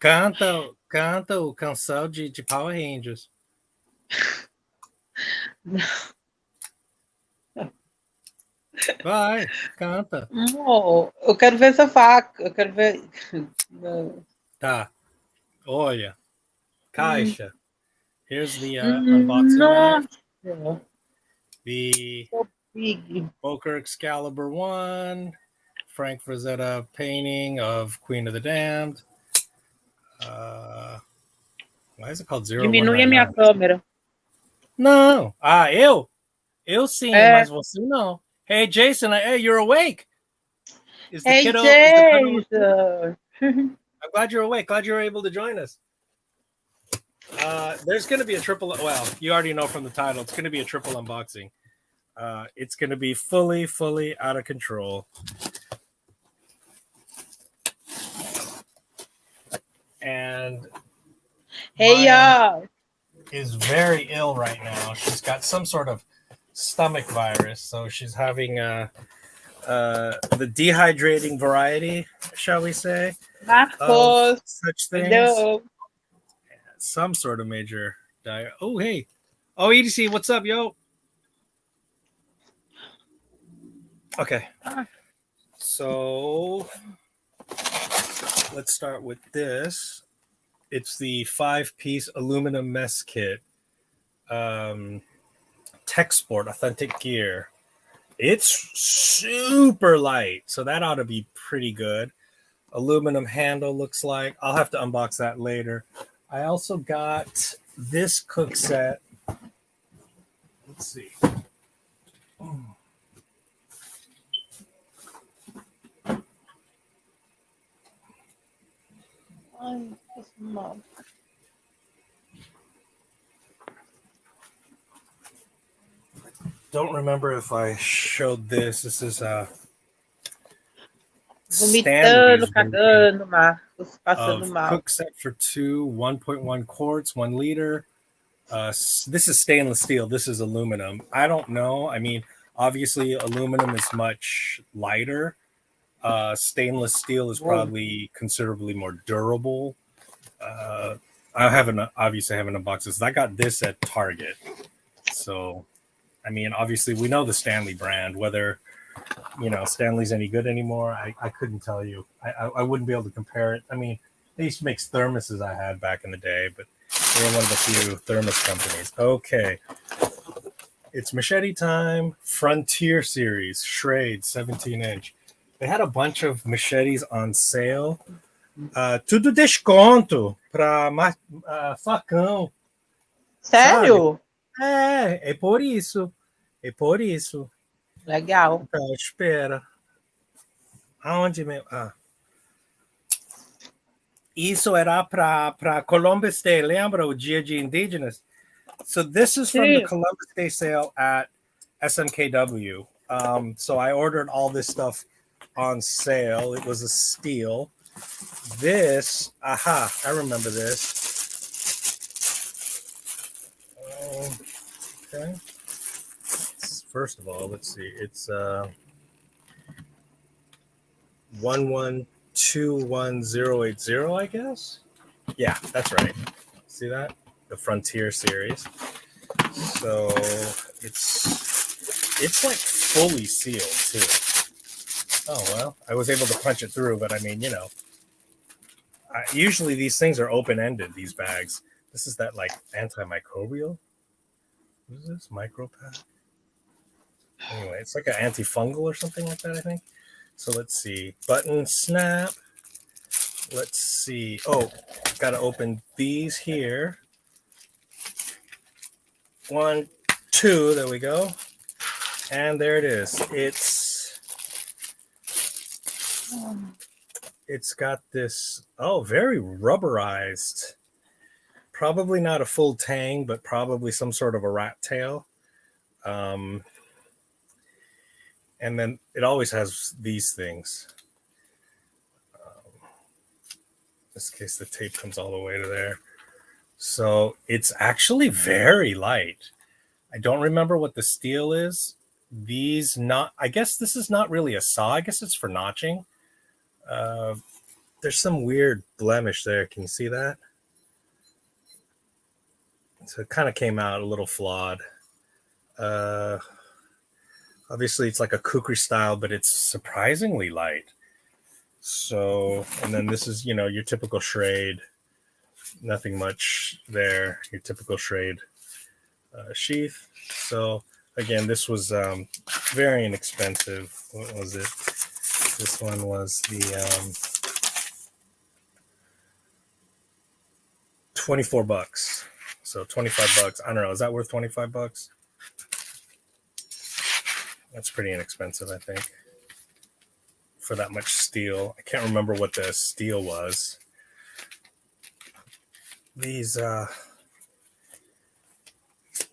Canta o canção de Power Rangers. Vai, canta. Não, eu quero ver essa faca. Eu quero ver. Não. Tá. Olha. Caixa. Here's the unboxing knife. Nossa, The so big. Poker Excalibur 1. Frank Frazetta painting of Queen of the Damned. Why is it called Diminui a minha 0199? câmera. Não. Eu? Eu sim, É. mas você não. Hey, Jason, hey, you're awake. Is the Hey, kiddo asleep? Jason. I'm glad you're awake. Glad you're able to join us. There's going to be a triple. Well, you already know from the title. It's going to be a triple unboxing. It's going to be fully out of control. And Hey, y'all. Is very ill right now. She's got some sort of stomach virus, so she's having the dehydrating variety, shall we say, Marcos. such things. Hello. Some sort of major diet. Oh, hey. Oh, EDC, what's up, yo? Okay. So let's start with this. It's the 5-piece aluminum mess kit. Tech Sport Authentic Gear. It's super light, so that ought to be pretty good. Aluminum handle looks like. I'll have to unbox that later. I also got this cook set. Let's see. Don't remember if I showed this. This is Vomitando, cagando, Marcos. Passando mal. Cook set for 2, 1.1 quarts, 1 liter. This is stainless steel. This is aluminum. I don't know. I mean, obviously, aluminum is much lighter. Stainless steel is probably considerably more durable. I obviously haven't unboxed this. I got this at Target. So, I mean, obviously, we know the Stanley brand. Whether Stanley's any good anymore, I couldn't tell you. I wouldn't be able to compare it. I mean, they used to make thermoses I had back in the day, but they were one of the few thermos companies. Okay. It's Machete time. Frontier Series. Schrade, 17-inch. They had a bunch of machetes on sale. Tudo desconto para facão. Sério? Sabe? É por isso. É por isso. Legal. Então, espera. Aonde meu? Isso era para Columbus Day, lembra o dia de indígenas? So this is from the Columbus Day sale at SMKW. So I ordered all this stuff on sale. It was a steal. This, I remember this. Okay. First of all, let's see. It's 112180, I guess. Yeah, that's right. See that? The Frontier series. So it's like fully sealed too. Oh well, I was able to punch it through, but I mean, usually these things are open-ended. These bags. This is that like antimicrobial. What is this? Micropack. Anyway, it's like an antifungal or something like that, I think. So let's see. Button snap. Let's see. Oh, got to open these here. 1, 2. There we go. And there it is. It's got this, very rubberized. Probably not a full tang, but probably some sort of a rat tail. And then it always has these things. In this case, the tape comes all the way to there. So it's actually very light. I don't remember what the steel is. I guess this is not really a saw. I guess it's for notching. there's some weird blemish there. Can you see that? So it kind of came out a little flawed. Obviously, it's like a Kukri style, but it's surprisingly light. So, and then this is, your typical Schrade. Nothing much there. Your typical Schrade sheath. So, again, this was very inexpensive. What was it? This one was the 24 bucks. So 25 bucks. I don't know. Is that worth 25 bucks? That's pretty inexpensive, I think, for that much steel. I can't remember what the steel was. These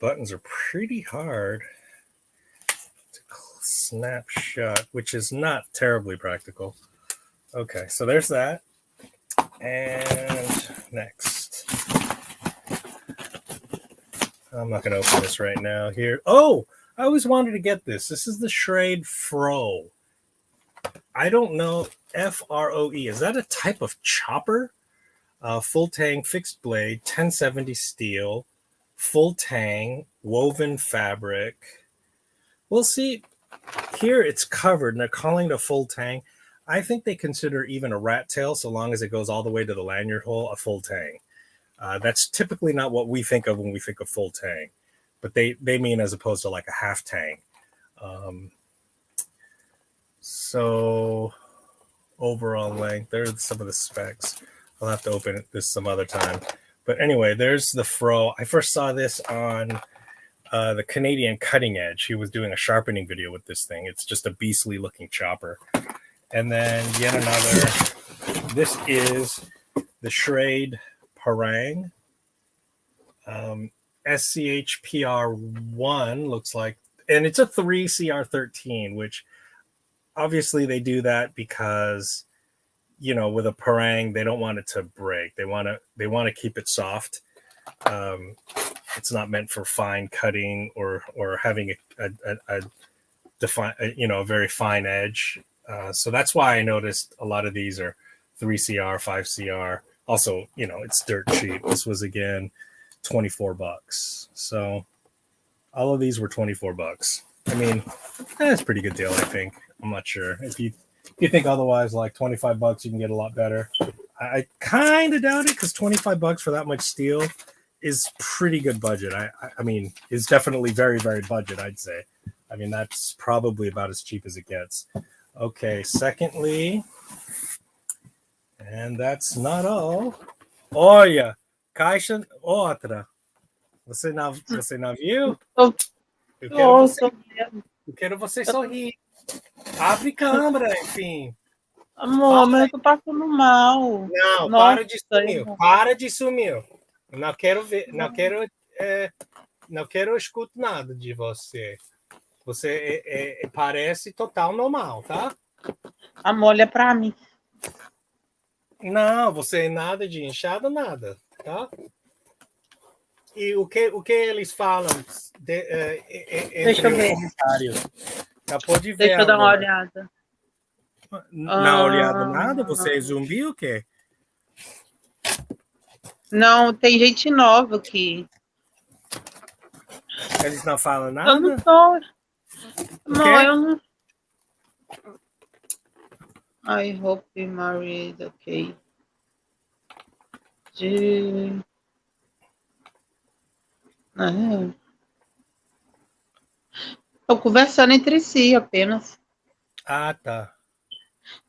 buttons are pretty hard to snap shut, which is not terribly practical. Okay, so there's that. And next. I'm not going to open this right now here. Oh, I always wanted to get this. This is the Schrade Fro. I don't know. F-R-O-E. Is that a type of chopper? Full tang, fixed blade, 1070 steel, full tang, woven fabric. We'll see. Here it's covered, and they're calling it a full tang. I think they consider even a rat tail, so long as it goes all the way to the lanyard hole, a full tang. That's typically not what we think of when we think of full tang, but they mean as opposed to like a half tang. So overall length, there's some of the specs. I'll have to open this some other time. But anyway, there's the Fro. I first saw this on the Canadian Cutting Edge. He was doing a sharpening video with this thing. It's just a beastly looking chopper. And then yet another. This is the Schrade Parang. SCHPR1 looks like, and it's a 3CR13, which obviously they do that because, with a Parang, they don't want it to break. They want to keep it soft. It's not meant for fine cutting or having a very fine edge. So that's why I noticed a lot of these are 3CR, 5CR. Also, it's dirt cheap. This was, again, 24 bucks. So all of these were 24 bucks. I mean, that's a pretty good deal, I think. I'm not sure. If you think otherwise, like 25 bucks, you can get a lot better. I kind of doubt it, because 25 bucks for that much steel is pretty good budget. I mean, it's definitely very, very budget, I'd say. I mean, that's probably about as cheap as it gets. Okay, secondly, and that's not all. Olha, caixa outra. Você não viu? Eu quero você sorrir. Abre câmera, enfim. Amor, mas eu tô passando mal. Não, Nossa, para de sumir. Não quero ver, não quero escutar nada de você. Você parece total normal, tá? Amor, olha pra mim. Não, você nada de inchada, nada, tá? E o que eles falam Deixa eu ver. comentários? Já pode ver. Deixa eu dar uma olhada. Na olhada nada? Você é zumbi ou o quê? Não, tem gente nova aqui. Eles não falam nada? Eu não tô. Não, eu não. I hope you married, okay. Estão conversando entre si apenas. Ah, tá.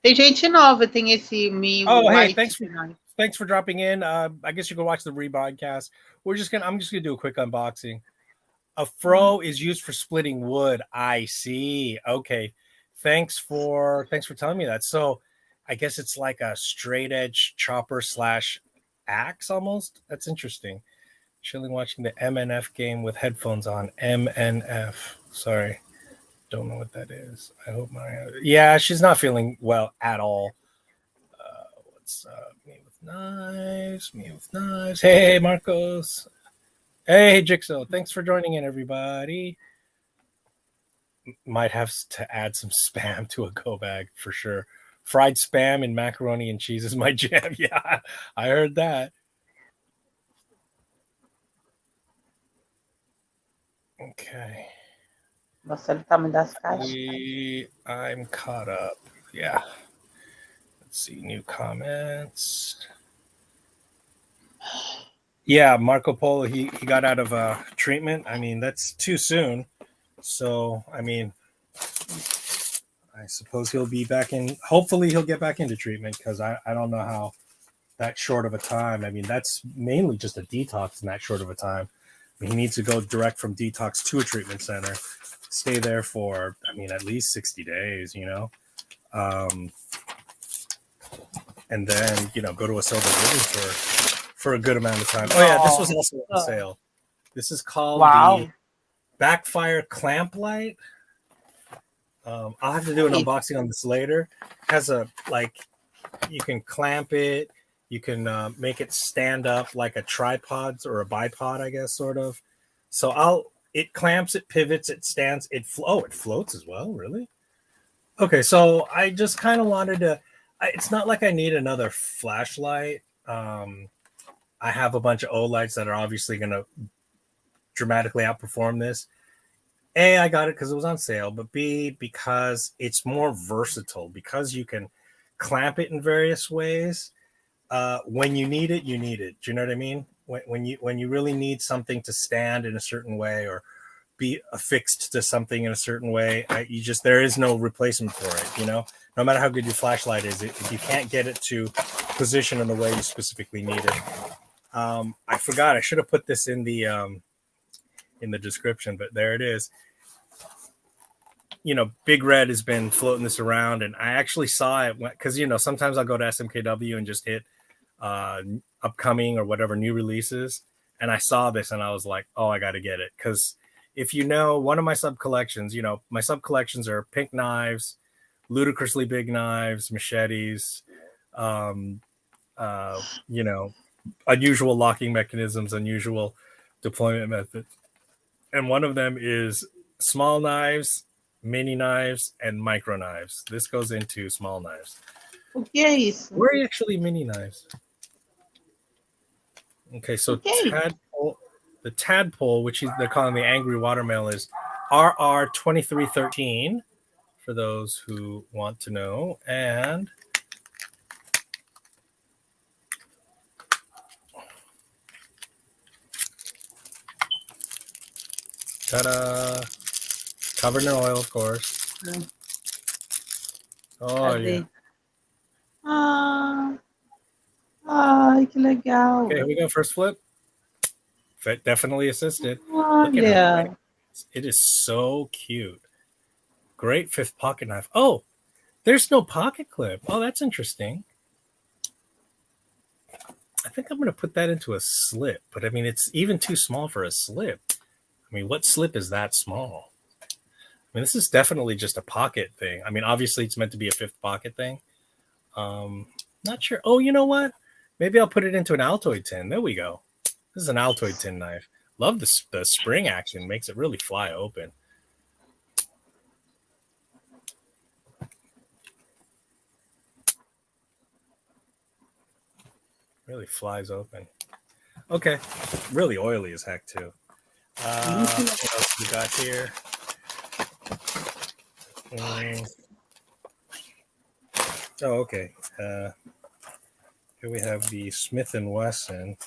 Tem gente nova, tem esse me. Oh, hey, thanks for dropping in. I guess you can watch the rebroadcast. I'm just gonna do a quick unboxing. A Fro is used for splitting wood. I see. Okay. Thanks for telling me that. So I guess it's like a straight edge chopper / axe almost. That's interesting. Chilling watching the MNF game with headphones on. MNF. Sorry. Don't know what that is. I hope Mariana. Yeah, she's not feeling well at all. What's up? Me with knives. Hey, Marcos. Hey, Jigsaw. Thanks for joining in, everybody. Might have to add some spam to a go bag for sure. Fried spam and macaroni and cheese is my jam. Yeah, I heard that. Okay. Nossa, olha o tamanho das caixas. I'm caught up. Yeah. Let's see. New comments. Yeah, Marco Polo, he got out of treatment. I mean, that's too soon. So, I mean, I suppose he'll be back in. Hopefully, he'll get back into treatment because I don't know how that short of a time. I mean, that's mainly just a detox in that short of a time. I mean, he needs to go direct from detox to a treatment center, stay there for, I mean, at least 60 days, you know, and then, you know, go to a sober living for a good amount of time. Oh, yeah, this was also on sale. This is called the Backfire Clamp Light. I'll have to do an unboxing on this later. It has a, like, you can clamp it. You can make it stand up like a tripod or a bipod, I guess, sort of. So it clamps, it pivots, it stands, it floats as well, really? Okay, so I just kind of wanted to, it's not like I need another flashlight. I have a bunch of O-lights that are obviously going to dramatically outperform this. A, I got it because it was on sale, but B, because it's more versatile, because you can clamp it in various ways. When you need it, you need it. Do you know what I mean? When you really need something to stand in a certain way or be affixed to something in a certain way, there is no replacement for it. You know, no matter how good your flashlight is, if you can't get it to position in the way you specifically need it. I forgot. I should have put this in the description, but there it is. You know, Big Red has been floating this around, and I actually saw it because, you know, sometimes I'll go to SMKW and just hit upcoming or whatever new releases, and I saw this and I was like, oh, I got to get it. Because if you know, one of my sub collections, you know, my sub collections are pink knives, ludicrously big knives, machetes, you know, unusual locking mechanisms, unusual deployment methods, and one of them is small knives, mini knives, and micro knives. This goes into small knives. O que é isso? Where are actually mini knives? Okay, so the tadpole, which they're calling the angry watermill, is RR2313 for those who want to know. And ta-da! Covered in oil, of course. Oh, yeah. Ai, que legal. Okay, here we go. First flip. Definitely assisted. Olha. Look at her. It is so cute. Great fifth pocket knife. Oh, there's no pocket clip. Oh, that's interesting. I think I'm going to put that into a slip, but I mean, it's even too small for a slip. I mean, what slip is that small? I mean, this is definitely just a pocket thing. I mean, obviously it's meant to be a fifth pocket thing. Not sure. Oh, you know what? Maybe I'll put it into an Altoid tin. There we go. This is an Altoid tin knife. Love the spring action. Makes it really fly open. Really flies open. Okay. Really oily as heck, too. What else we got here? Oh, okay. Here we have the Smith & Wesson.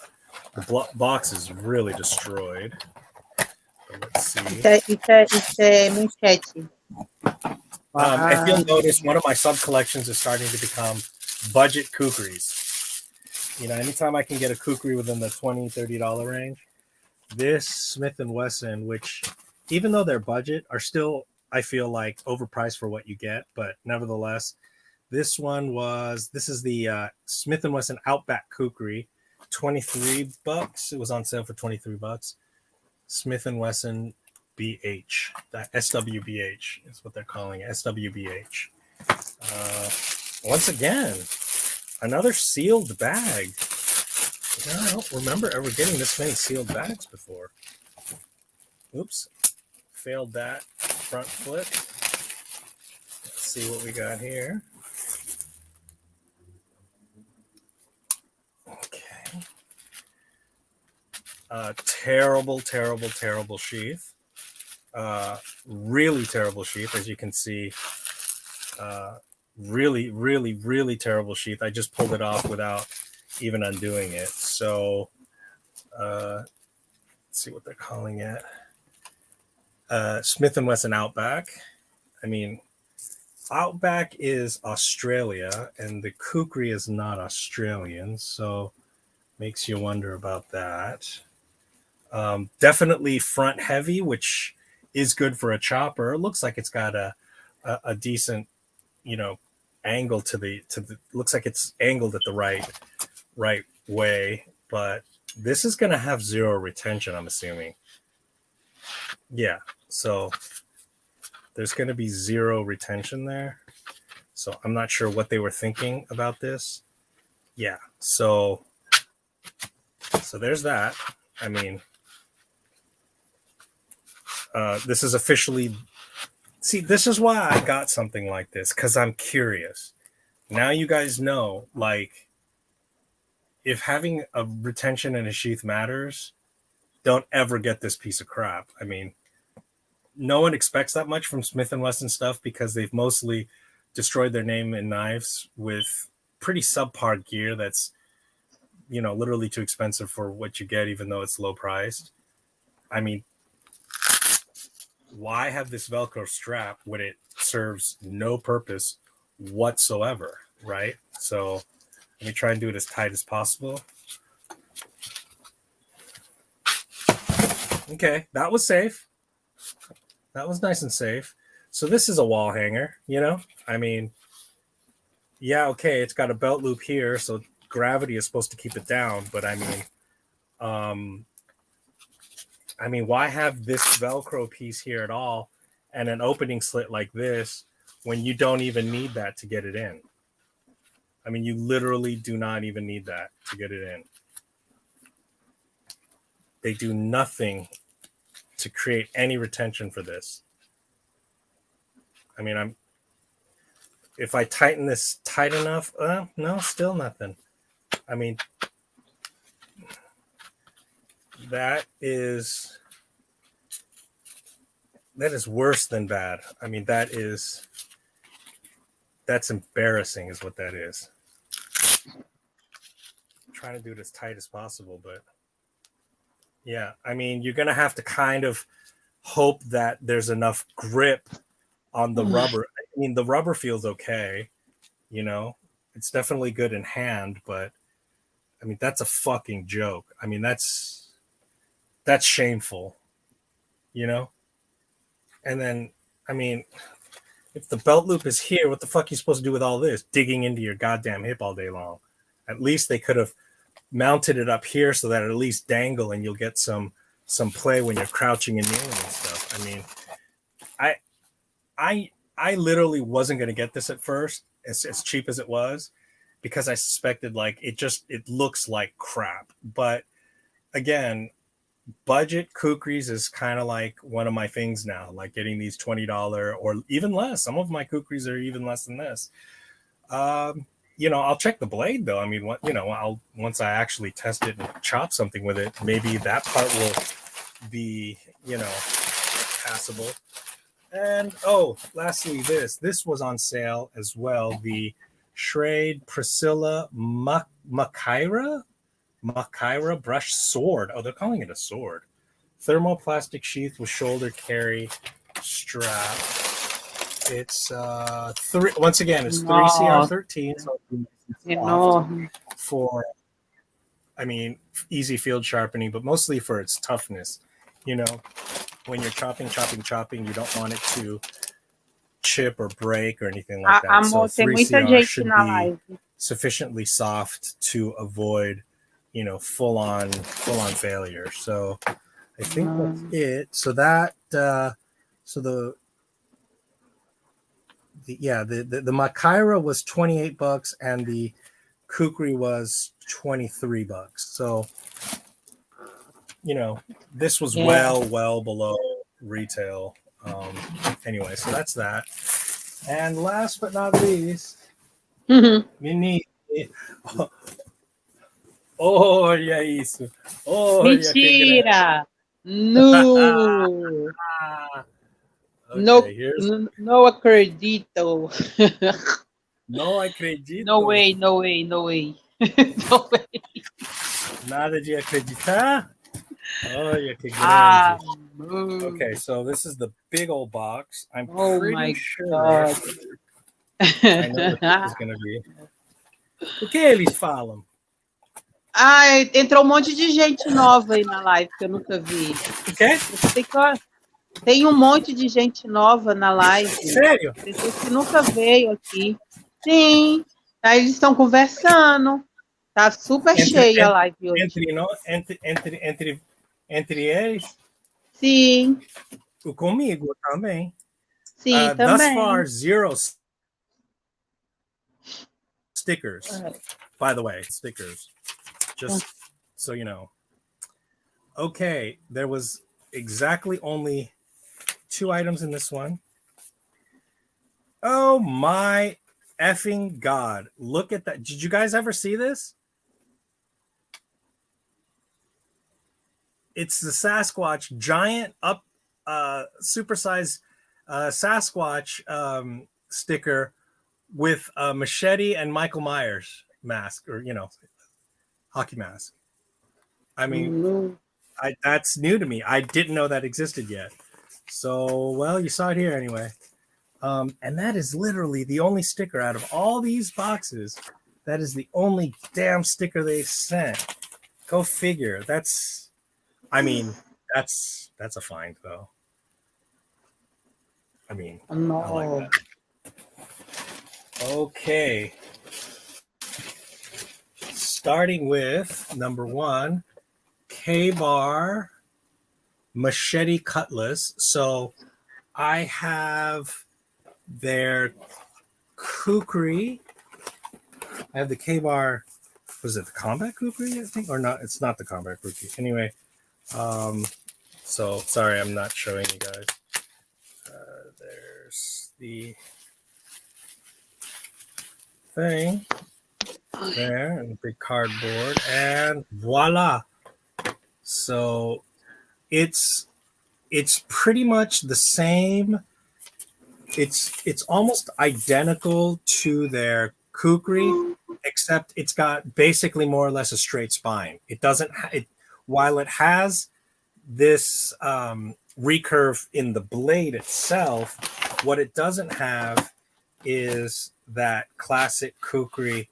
The box is really destroyed. But let's see. Isso é Machete. If you'll notice, one of my sub collections is starting to become budget Kukris. You know, anytime I can get a Kukri within the $20, $30 range, this Smith & Wesson, which even though they're budget, are still, I feel like, overpriced for what you get. But nevertheless, this is the Smith & Wesson Outback Kukri, $23. It was on sale for $23. Smith & Wesson BH, that SWBH is what they're calling it, SWBH. Once again, another sealed bag. I don't remember ever getting this many sealed bags before. Oops, failed that front flip. Let's see what we got here. Terrible sheath. Really terrible sheath, as you can see. Really terrible sheath. I just pulled it off without even undoing it. So let's see what they're calling it. Smith & Wesson Outback. I mean, Outback is Australia, and the Kukri is not Australian, so makes you wonder about that. Definitely front heavy, which is good for a chopper. It looks like it's got a decent, angle to the looks like it's angled at the right way, but this is going to have zero retention, I'm assuming. Yeah, so there's going to be zero retention there. So I'm not sure what they were thinking about this. Yeah, so there's that. I mean, this is officially... See, this is why I got something like this, because I'm curious. Now you guys know, like, if having a retention and a sheath matters, don't ever get this piece of crap. I mean, no one expects that much from Smith & Wesson stuff because they've mostly destroyed their name in knives with pretty subpar gear that's, literally too expensive for what you get, even though it's low priced. I mean, why have this Velcro strap when it serves no purpose whatsoever, right? So let me try and do it as tight as possible. Okay, that was safe. That was nice and safe. So this is a wall hanger, I mean, yeah, okay, it's got a belt loop here, so gravity is supposed to keep it down, but I mean, why have this Velcro piece here at all and an opening slit like this when you don't even need that to get it in? I mean, you literally do not even need that to get it in. They do nothing to create any retention for this. I mean, if I tighten this tight enough, no, still nothing. I mean, that is worse than bad. I mean, that's embarrassing is what that is. I'm trying to do it as tight as possible, but yeah, I mean, you're going to have to kind of hope that there's enough grip on the rubber. I mean, the rubber feels okay, it's definitely good in hand, but I mean, that's a fucking joke. I mean, that's shameful, And then, I mean, if the belt loop is here, what the fuck are you supposed to do with all this? Digging into your goddamn hip all day long. At least they could have mounted it up here so that it at least dangle and you'll get some play when you're crouching and kneeling and stuff. I mean, I literally wasn't going to get this at first, as cheap as it was, because I suspected like it looks like crap. But again, budget Kukris is kind of like one of my things now, like getting these $20 or even less. Some of my Kukris are even less than this. I'll check the blade though. I mean, once I actually test it and chop something with it, maybe that part will be, passable. And lastly, this was on sale as well. The Schrade Priscilla Machetes brush sword. Oh, they're calling it a sword. Thermoplastic sheath with shoulder carry strap. It's once again, it's 3CR13. So for, I mean, easy field sharpening, but mostly for its toughness. When you're chopping, you don't want it to chip or break or anything like that. So 3CR should be sufficiently soft to avoid, full on failure. So I think that's it. So that the Machetes was $28 and the Kukri was $23. So this was well below retail. Anyway, so that's that. And last but not least, we need Olha isso. Olha que grande. Mentira! No! No, Okay, here's no acredito. não No acredito. way, no way, no way. No way. Nada de acreditar. Olha que Ah, grande. no. Okay, so this is the big old box. I'm Oh pretty my sure God. I know what this is going to be. O que eles falam? Ai, entrou um monte de gente nova aí na live que eu nunca vi. O quê? Tem um monte de gente nova na live. Sério? Pessoas que nunca veio aqui. Sim. Aí eles estão conversando. Tá super Entre, cheia a entre, live hoje. entre, nós, entre eles? Sim, Comigo também. sim, Thus far, também. 0 stickers. Ah, By the way, stickers. Just so you know. Okay, there was exactly only 2 items in this one. Oh my effing God. Look at that. Did you guys ever see this? It's the Sasquatch giant supersized Sasquatch sticker with a Machete and Michael Myers mask, or hockey mask. I mean, that's new to me. I didn't know that existed yet. So, well, you saw it here anyway. And that is literally the only sticker out of all these boxes. That is the only damn sticker they sent. Go figure. That's a find though. I mean, no. I like that. Okay. Starting with number 1, K-Bar Machete Cutlass. So I have their Kukri. I have the K-Bar. Was it the Combat Kukri, I think? Or not? It's not the Combat Kukri. Anyway, so sorry, I'm not showing you guys. There's the thing there, and the big cardboard, and voila. So it's pretty much the same. It's almost identical to their Kukri, except it's got basically more or less a straight spine. It doesn't. While it has this recurve in the blade itself, what it doesn't have is that classic Kukri,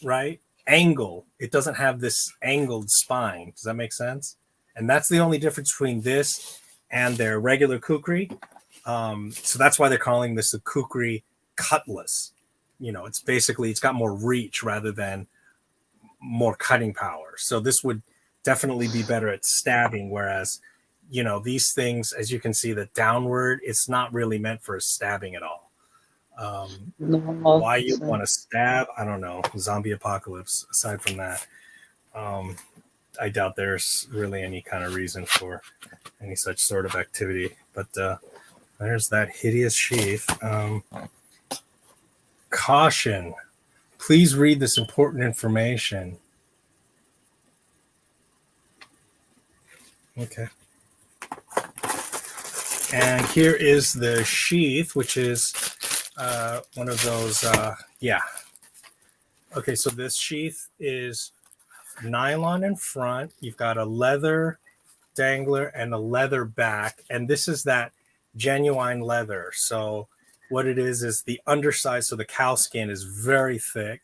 right? Angle. It doesn't have this angled spine. Does that make sense? And that's the only difference between this and their regular Kukri. So that's why they're calling this a Kukri Cutlass. It's got more reach rather than more cutting power. So this would definitely be better at stabbing, whereas these things, as you can see, the downward, it's not really meant for stabbing at all. Why you want to stab, I don't know. Zombie apocalypse. Aside from that, I doubt there's really any kind of reason for any such sort of activity. But there's that hideous sheath. Caution. Please read this important information. Okay. And here is the sheath, which is one of those, yeah. Okay, so this sheath is nylon in front. You've got a leather dangler and a leather back. And this is that genuine leather. So what it is the underside. So the cow skin is very thick.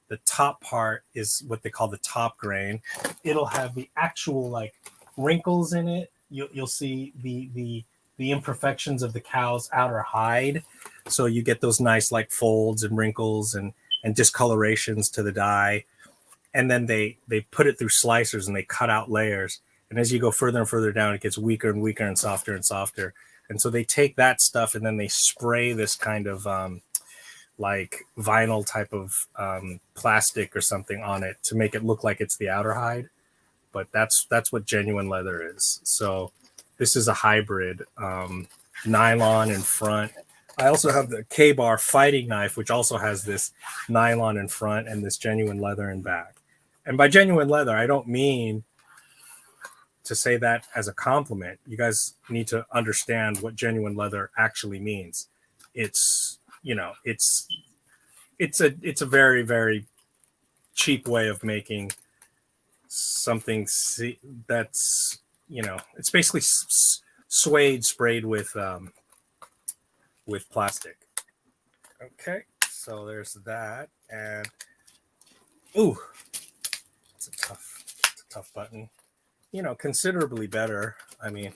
The top part is what they call the top grain. It'll have the actual like wrinkles in it. You'll see the imperfections of the cow's outer hide. So you get those nice like folds and wrinkles and discolorations to the dye. And then they put it through slicers and they cut out layers. And as you go further and further down, it gets weaker and weaker and softer and softer. And so they take that stuff and then they spray this kind of like vinyl type of plastic or something on it to make it look like it's the outer hide. But that's what genuine leather is. So this is a hybrid, nylon in front. I also have the K-Bar fighting knife, which also has this nylon in front and this genuine leather in back. And by genuine leather, I don't mean to say that as a compliment. You guys need to understand what genuine leather actually means. It's, you know, it's a very, very cheap way of making something that's, you know, it's basically suede sprayed with plastic. Okay, so there's that. And ooh, it's a tough button. You know, considerably better. I mean,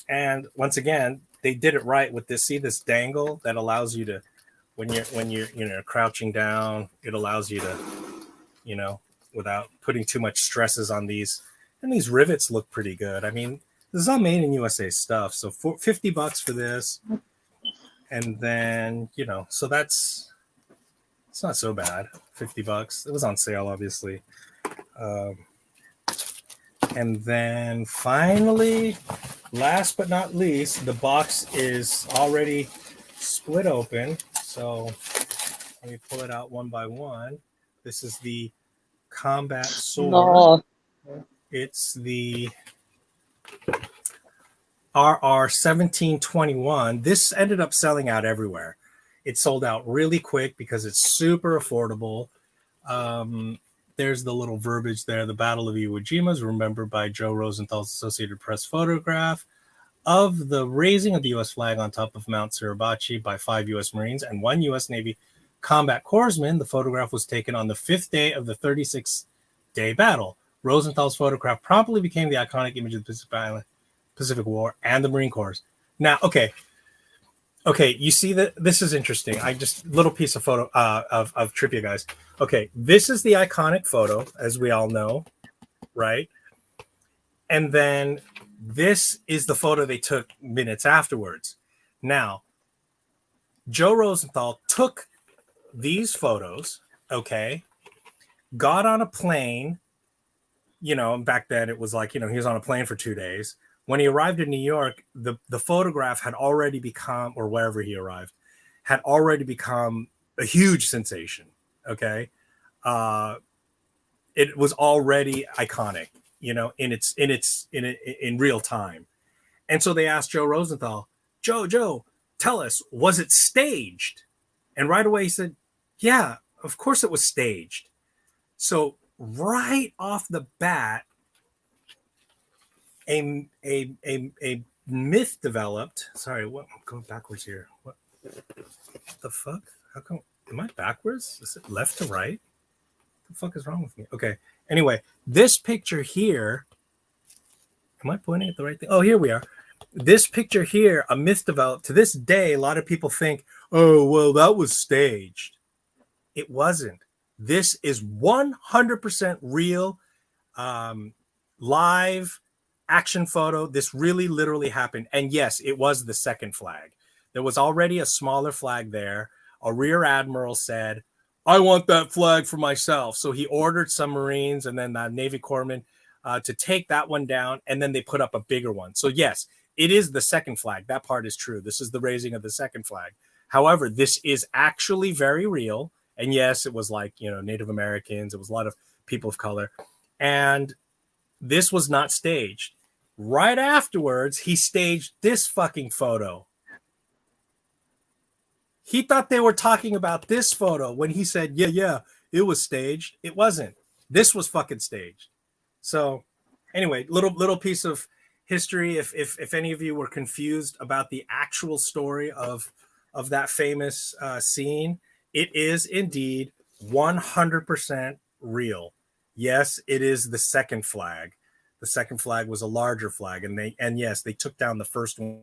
and once again, they did it right with this. See this dangle that allows you to, when you're you know, crouching down, it allows you to, you know, without putting too much stresses on these. And these rivets look pretty good. I mean, this is all made in USA stuff. So for $50 for this, and then, you know, so it's not so bad. $50. It was on sale, obviously. And then finally, last but not least, the box is already split open. So let me pull it out one by one. This is the combat sword. No. It's the RR1721. This ended up selling out everywhere. It sold out really quick because it's super affordable. There's the little verbiage there. The Battle of Iwo Jima is remembered by Joe Rosenthal's Associated Press photograph of the raising of the U.S. flag on top of Mount Suribachi by 5 U.S. Marines and 1 U.S. Navy combat corpsman. The photograph was taken on the 5th day of the 36-day battle. Rosenthal's photograph promptly became the iconic image of the Pacific War and the Marine Corps. Now, okay, you see that this is interesting. I just little piece of photo of trivia, guys. Okay, this is the iconic photo, as we all know, right? And then this is the photo they took minutes afterwards. Now, Joe Rosenthal took these photos, okay, got on a plane, you know, back then it was like, you know, he was on a plane for 2 days. When he arrived in New York, the photograph had already become, or wherever he arrived, had already become a huge sensation. Okay. It was already iconic, you know, in real time. And so they asked Joe Rosenthal, Joe, tell us, was it staged? And right away he said, yeah, of course it was staged. So right off the bat, a myth developed. Sorry, what? I'm going backwards here. What the fuck? How come? Am I backwards? Is it left to right? What the fuck is wrong with me? Okay. Anyway, this picture here. Am I pointing at the right thing? Oh, here we are. This picture here, a myth developed. To this day, a lot of people think, oh, well, that was staged. It wasn't. This is 100% real, live action photo. This really literally happened. And yes, it was the second flag. There was already a smaller flag there. A rear admiral said, I want that flag for myself. So he ordered some Marines and then the Navy corpsmen to take that one down. And then they put up a bigger one. So yes, it is the second flag. That part is true. This is the raising of the second flag. However, this is actually very real. And yes, it was like, you know, Native Americans. It was a lot of people of color. And this was not staged. Right afterwards, he staged this fucking photo. He thought they were talking about this photo when he said, yeah, it was staged. It wasn't. This was fucking staged. So anyway, little piece of history. If any of you were confused about the actual story of that famous scene, it is indeed 100% real. Yes, it is the second flag. The second flag was a larger flag, and yes, they took down the first one.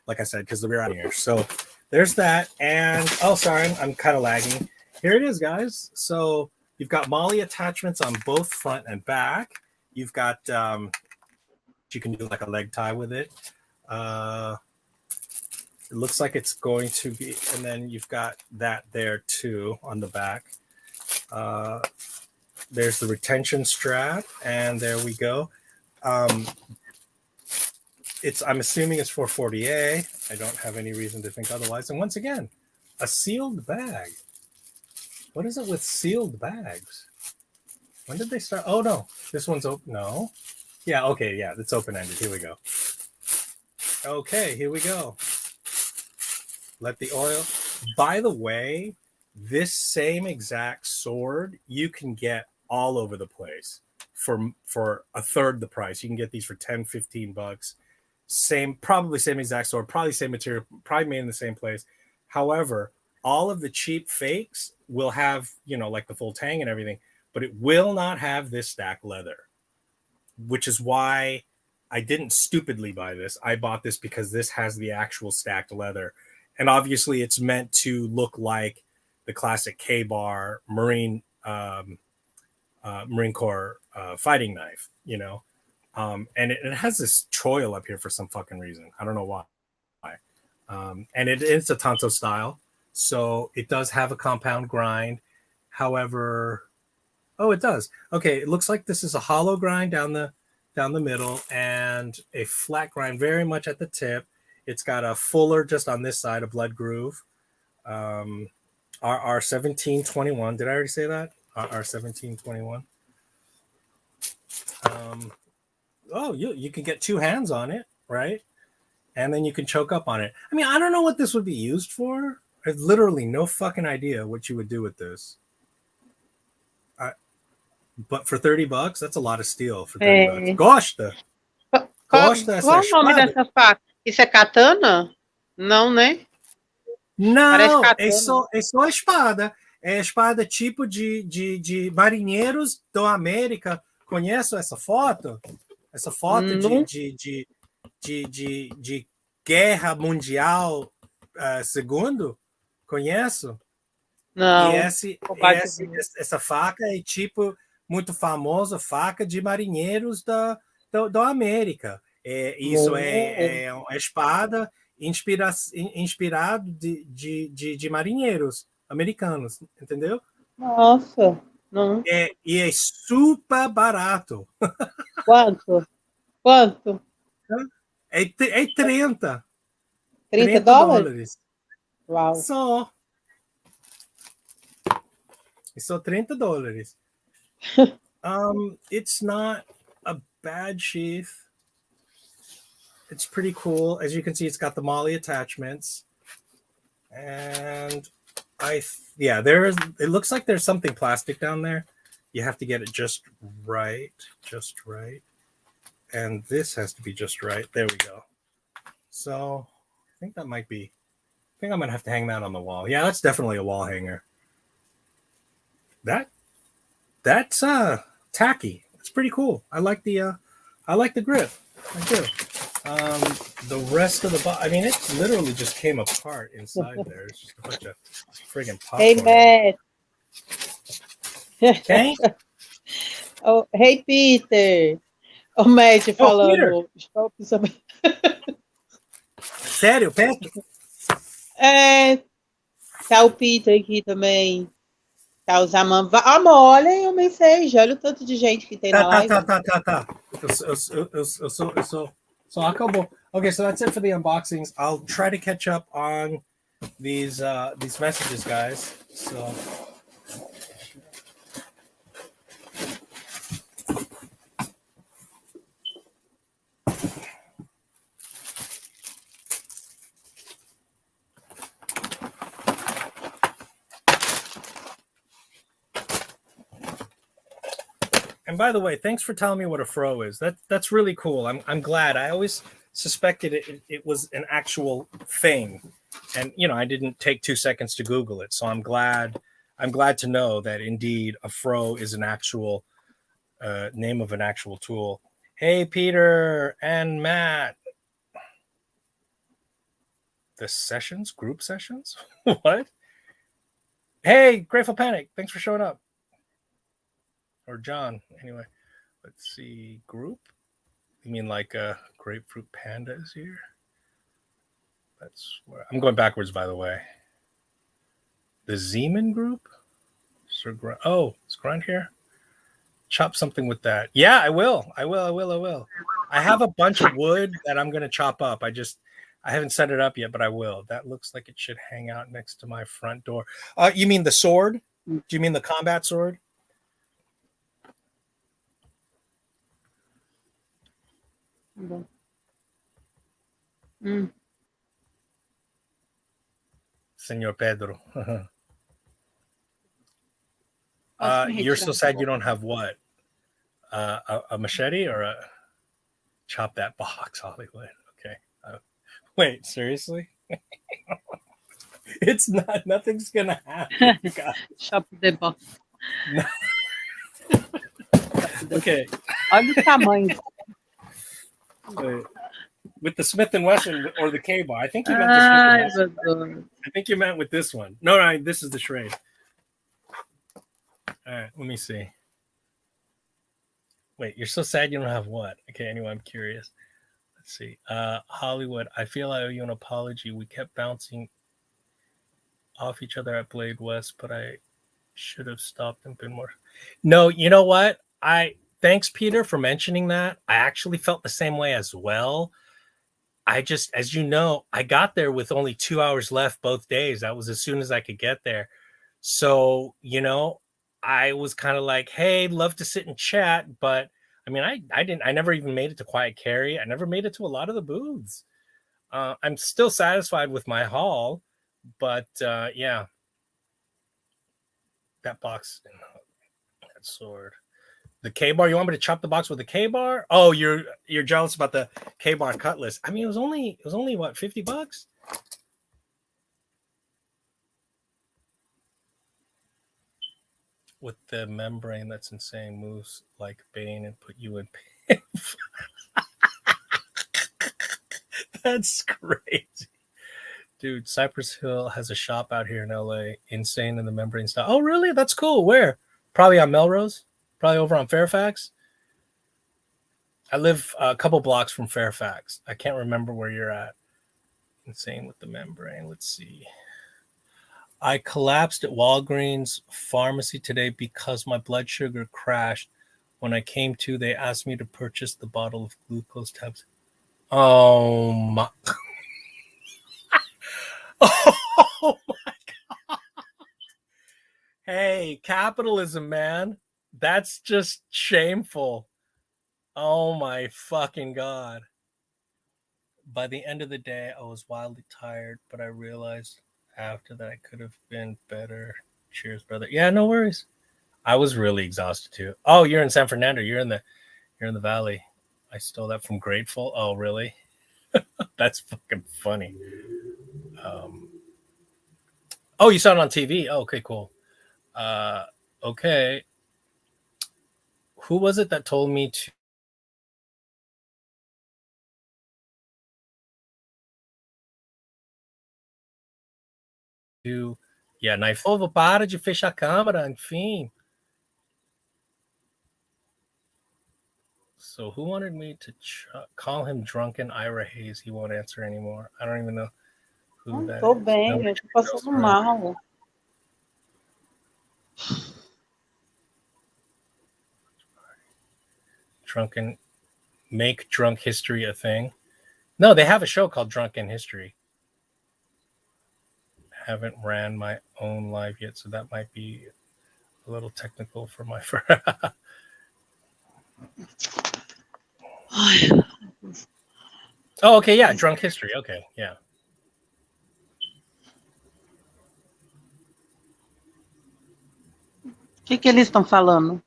Like I said, because the rear out here. So there's that. And oh, sorry, I'm kind of lagging. Here it is, guys. So you've got MOLLE attachments on both front and back. You've got you can do like a leg tie with it. It looks like it's going to be, and then you've got that there too on the back. There's the retention strap, and there we go. I'm assuming it's 440A. I don't have any reason to think otherwise. And once again, a sealed bag. What is it with sealed bags? When did they start? Oh no, this one's open. No. Yeah, okay, yeah, it's open-ended. Here we go. Okay, here we go. Let the oil. By the way, this same exact sword you can get all over the place for a third the price. You can get these for 10, 15 bucks. Probably same exact sword, probably same material, probably made in the same place. However, all of the cheap fakes will have, like the full tang and everything, but it will not have this stack leather, which is why I didn't stupidly buy this. I bought this because this has the actual stacked leather. And obviously it's meant to look like the classic K-bar Marine Corps fighting knife, and it has this choil up here for some fucking reason. I don't know why. And it's a tanto style, so it does have a compound grind. However, it does. Okay, it looks like this is a hollow grind down the middle and a flat grind very much at the tip. It's got a fuller just on this side, a blood groove. RR1721. Did I already say that? RR1721. You can get two hands on it, right? And then you can choke up on it. I mean, I don't know what this would be used for. I have literally no fucking idea what you would do with this. But for 30 bucks, that's a lot of steel for 30 bucks. Gosta! Qual o nome dessa faca? Isso é katana? Não, né? Não, é só espada. É espada tipo de marinheiros da América. Conhece essa foto? Essa foto de Guerra Mundial Segundo? Conheço? Não. E essa faca é tipo muito famosa faca de marinheiros da América. Isso é uma espada inspirado de marinheiros americanos, entendeu? Nossa, não. E é super barato. Quanto? É 30. 30 dólares? Uau. Só 30 dólares. It's not a bad sheath. It's pretty cool. As you can see, it's got the MOLLE attachments. And it looks like there's something plastic down there. You have to get it just right. And this has to be just right. There we go. So I think I'm gonna have to hang that on the wall. Yeah, that's definitely a wall hanger. That's tacky. It's pretty cool. I like the grip. I do. The rest of the box, I mean, it literally just came apart inside there. It's just a bunch of friggin' popcorn. Hey, Matt. Okay? Oh, hey, Peter. O Matt falando. Sério, Peter? Tá o Peter aqui também. Tá o Zaman. Amor, olha aí o mensagem. Olha o tanto de gente que tem na live. Tá. So acabou. Okay, so that's it for the unboxings. I'll try to catch up on these messages, guys. So and by the way, thanks for telling me what a fro is. That's really cool. I'm glad. I always suspected it was an actual thing, and I didn't take 2 seconds to Google it. So I'm glad to know that indeed a fro is an actual name of an actual tool. Hey, Peter and Matt. The group sessions? What? Hey, Grateful Panic. Thanks for showing up. Or John. Anyway, let's see. Group? You mean like Grapefruit Panda is here? That's where I'm going backwards, by the way. The Zeman group? Is Grunt here? Chop something with that. Yeah, I will. I have a bunch of wood that I'm gonna chop up. I haven't set it up yet, but I will. That looks like it should hang out next to my front door. You mean the sword? Do you mean the combat sword? Senor Pedro. You're so sad you don't have what? A machete or a chop that box, Hollywood. Okay. Wait, seriously? It's not. Nothing's gonna happen. Chop the box. No. Okay. Olha o tamanho. Wait. With the Smith and Wesson or the K-bar. I think you meant the Smith and Wesson. I think you meant with this one. No, this is the Schrade. All right, let me see. Wait, you're so sad you don't have what? Okay, anyway, I'm curious. Let's see. Hollywood, I feel I owe you an apology. We kept bouncing off each other at Blade West, but I should have stopped and been more. No, you know what? Thanks, Peter, for mentioning that. I actually felt the same way as well. I just, as you know, I got there with only 2 hours left both days. That was as soon as I could get there. So, I was kind of like, hey, love to sit and chat. But I mean, I never even made it to Quiet Carry. I never made it to a lot of the booths. I'm still satisfied with my haul, but yeah. That box, that sword. The K-bar, you want me to chop the box with the K-bar? Oh, you're jealous about the K-bar Cutlass. I mean, it was only what, $50? With the membrane, that's insane. Moves like Bane and put you in pain. That's crazy. Dude, Cypress Hill has a shop out here in LA. Insane in the membrane style. Oh, really? That's cool. Where? Probably on Melrose. Probably over on Fairfax. I live a couple blocks from Fairfax. I can't remember where you're at. Insane with the membrane. Let's see. I collapsed at Walgreens pharmacy today because my blood sugar crashed. When I came to, they asked me to purchase the bottle of glucose tabs. Oh my. Oh my God. Hey, capitalism, man. That's just shameful. Oh my fucking God. By the end of the day, I was wildly tired, but I realized after that I could have been better. Cheers, brother. Yeah, no worries. I was really exhausted too. Oh, you're in San Fernando. You're in the valley. I stole that from Grateful. Oh, really? That's fucking funny. Oh, you saw it on TV. Oh, okay, cool. Okay. Who was it that told me to knife over, para de fechar a câmera, enfim. So who wanted me to call him drunken Ira Hayes? He won't answer anymore. I don't even know who that Tô is. bem, eu tô passando mal. Make drunk history a thing. No, they have a show called Drunken History. Haven't ran my own live yet, so that might be a little technical for my friend. Oh, okay, yeah, Drunk History. Okay, yeah. O que eles estão falando?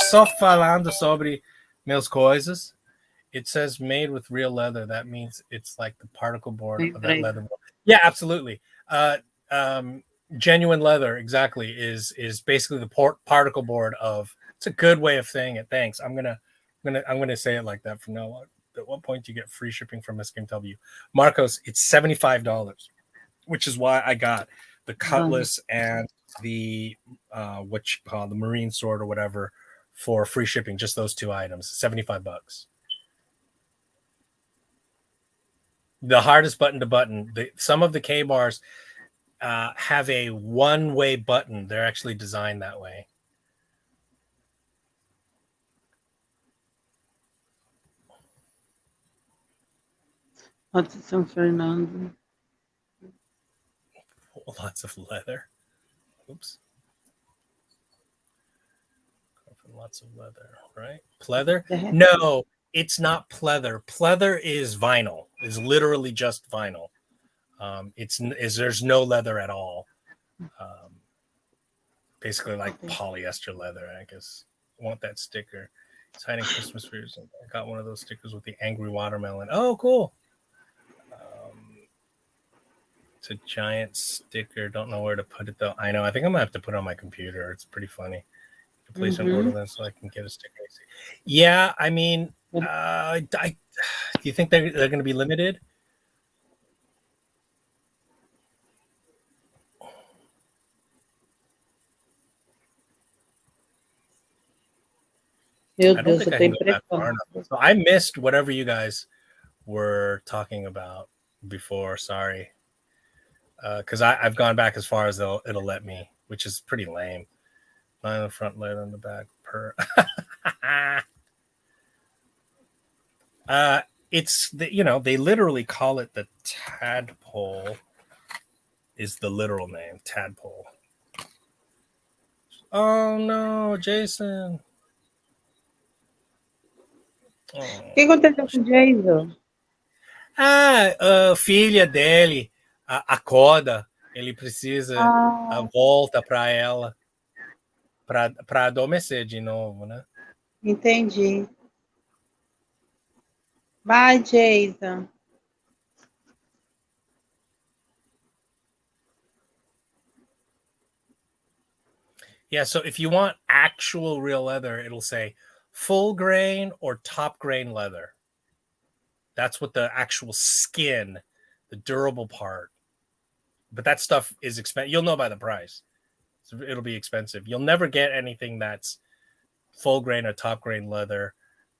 Só falando sobre meus coisas. It says made with real leather. That means it's like the particle board of that leather. Yeah, absolutely. Genuine leather, exactly, is basically the particle board of. It's a good way of saying it. Thanks. I'm gonna say it like that from now on. At what point do you get free shipping from SKMW? Marcos, it's $75, which is why I got the Cutlass and the what you call the Marine sword or whatever for free shipping. Just those two items, $75. The hardest button to button. Some of the K bars have a one-way button. They're actually designed that way. São Fernando. Lots of leather. Oops. Lots of leather, right? Pleather? No, it's not pleather. Pleather is vinyl. It's literally just vinyl. There's no leather at all. Basically like polyester leather, I guess. I want that sticker. It's hiding Christmas trees. I got one of those stickers with the angry watermelon. Oh, cool. It's a giant sticker. Don't know where to put it though. I know. I think I'm gonna have to put it on my computer. It's pretty funny. Place an order then so I can get a sticker. Yeah, I mean, do you think they're going to be limited? Meu I don't Deus, think eu I tô can go that far impressionada. enough. So I missed whatever you guys were talking about before. Sorry, because I've gone back as far as it'll let me, which is pretty lame. Line on the front, light on the back. It's they literally call it the tadpole. Is the literal name tadpole? Oh no, Jason. O que aconteceu com o Jason? Filha dele acorda, ele precisa volta para ela para adormecer de novo, né? Entendi. Bye, Jason. Yeah, so if you want actual real leather, it'll say full grain or top grain leather. That's what the actual skin, the durable part. But that stuff is expensive. You'll know by the price. So it'll be expensive. You'll never get anything that's full grain or top grain leather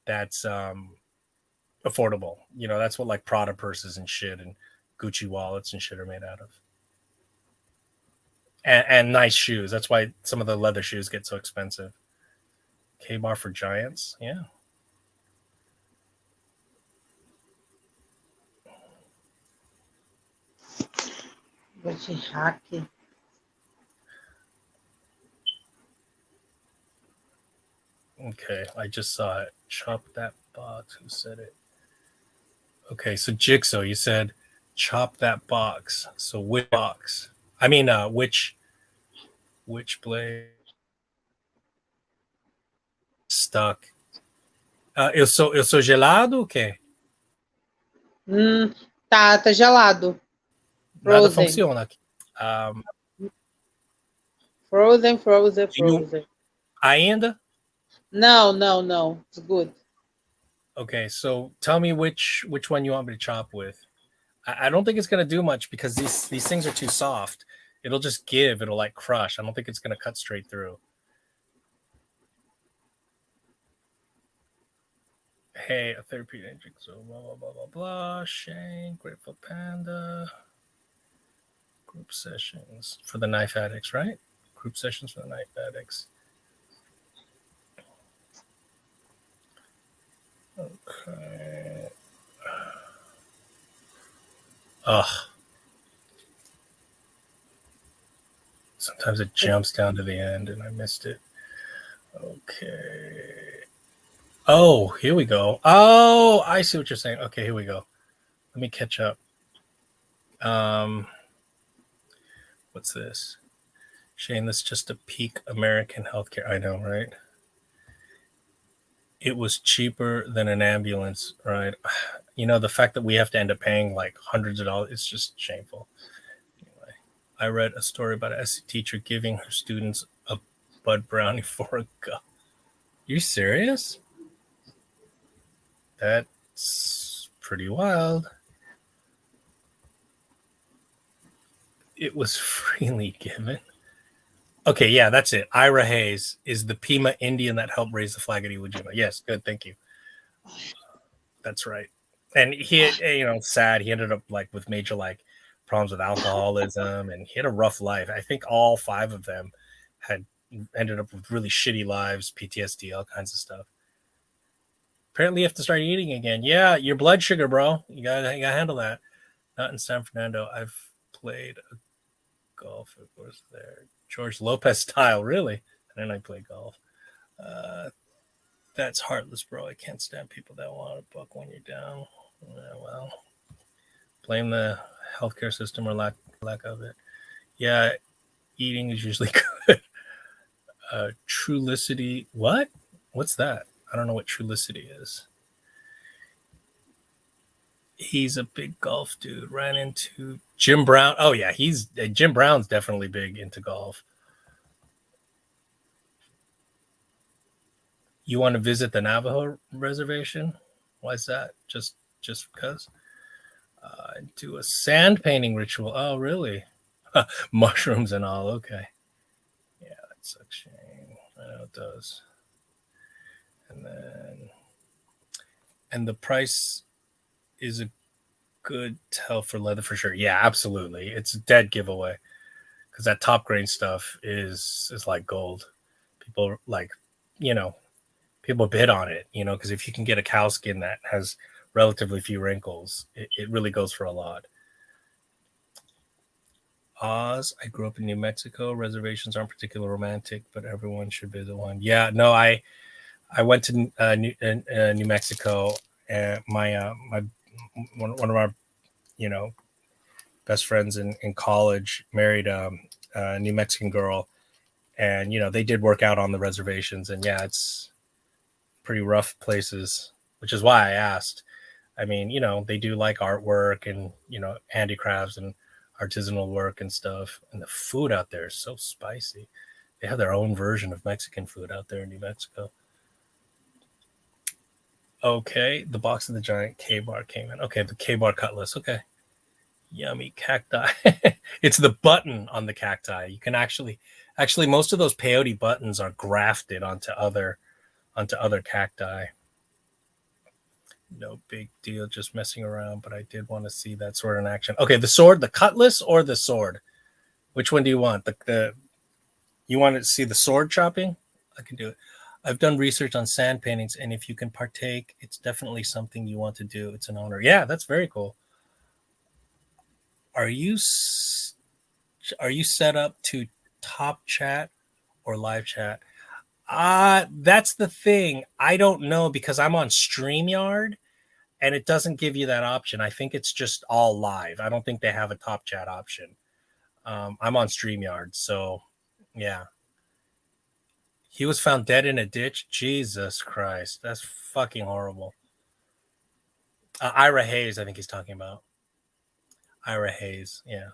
that's affordable. That's what like Prada purses and shit and Gucci wallets and shit are made out of. And nice shoes. That's why some of the leather shoes get so expensive. K-bar for giants. Yeah. Vou de hack. Okay, I just saw it. Chop that box. Who said it? Okay, so Jigsaw, you said chop that box. So which box? I mean, which blade stuck? Eu sou gelado o quê? Tá gelado. Nada Frozen. funciona aqui. Frozen. Ainda? No. It's good. Okay, so tell me which one you want me to chop with. I don't think it's gonna do much because these things are too soft. It'll just give. It'll like crush. I don't think it's gonna cut straight through. Hey, a therapeutic so blah blah blah blah blah. Shane, Grateful Panda. Group sessions for the knife addicts, right? Group sessions for the knife addicts. Okay. Ugh. Sometimes it jumps down to the end and I missed it. Okay. Oh, here we go. Oh, I see what you're saying. Okay, here we go. Let me catch up. What's this? Shane, that's just a peak American healthcare. I know, right? It was cheaper than an ambulance, right? The fact that we have to end up paying like hundreds of dollars, it's just shameful. Anyway, I read a story about an SC teacher giving her students a Bud Brownie for a gun. You serious? That's pretty wild. It was freely given. Okay, yeah, that's it. Ira Hayes is the Pima Indian that helped raise the flag at Iwo Jima. Yes, good, thank you. That's right. And he, sad. He ended up like with major like problems with alcoholism, and he had a rough life. I think all 5 of them had ended up with really shitty lives, PTSD, all kinds of stuff. Apparently, you have to start eating again. Yeah, your blood sugar, bro. You gotta handle that. Not in San Fernando. I've played a golf. Of course, there. George Lopez style, really. And then I play golf. That's heartless, bro. I can't stand people that want to buck when you're down. Well, blame the healthcare system or lack of it. Yeah, eating is usually good. Trulicity. What? What's that? I don't know what Trulicity is. He's a big golf dude. Ran into Jim Brown. Oh yeah, Jim Brown's definitely big into golf. You want to visit the Navajo reservation? Why is that? Just because? Do a sand painting ritual. Oh really? Mushrooms and all. Okay. Yeah, that sucks. Shame. I know it does. And the price is a good tell for leather for sure. Yeah, absolutely. It's a dead giveaway because that top grain stuff is like gold. People people bid on it, because if you can get a cow skin that has relatively few wrinkles, it really goes for a lot. Oz, I grew up in New Mexico. Reservations aren't particularly romantic, but everyone should visit one. Yeah, no, I went to New Mexico, and my one of our best friends in college married a New Mexican girl, and they did work out on the reservations, and yeah, it's pretty rough places, which is why I asked. I mean, they do like artwork and handicrafts and artisanal work and stuff, and the food out there is so spicy. They have their own version of Mexican food out there in New Mexico. Okay, the box of the giant K-bar came in. Okay, the K-bar Cutlass. Okay. Yummy cacti. It's the button on the cacti. You can actually most of those peyote buttons are grafted onto other cacti. No big deal, just messing around, but I did want to see that sword in action. Okay, the sword, the cutlass or the sword? Which one do you want? The you want to see the sword chopping? I can do it. I've done research on sand paintings, and if you can partake, it's definitely something you want to do. It's an honor. Yeah, that's very cool. Are you set up to top chat or live chat? That's the thing. I don't know because I'm on StreamYard and it doesn't give you that option. I think it's just all live. I don't think they have a top chat option. I'm on StreamYard, so yeah. He was found dead in a ditch. Jesus Christ, that's fucking horrible. Ira Hayes, I think he's talking about. Ira Hayes, yeah.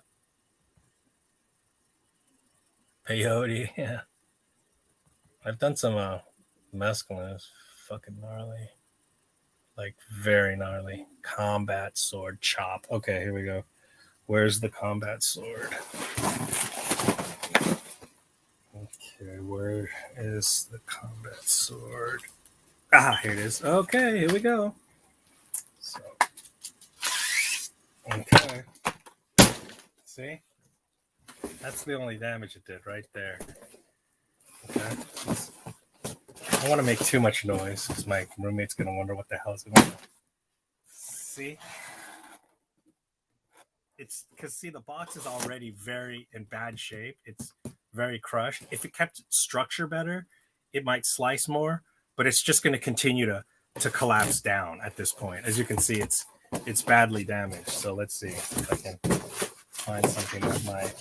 Peyote, yeah. I've done some mescaline. It's fucking gnarly. Like, very gnarly. Combat sword chop. Okay, here we go. Where's the combat sword? Okay, where is the combat sword? Here it is. Okay, here we go. So, okay. See? That's the only damage it did right there. Okay. I don't want to make too much noise because my roommate's going to wonder what the hell is going on. See? It's because, the box is already very in bad shape. It's very crushed. If it kept its structure better, it might slice more, but it's just going to continue to collapse down at this point. As you can see, it's badly damaged. So let's see if I can find something that might.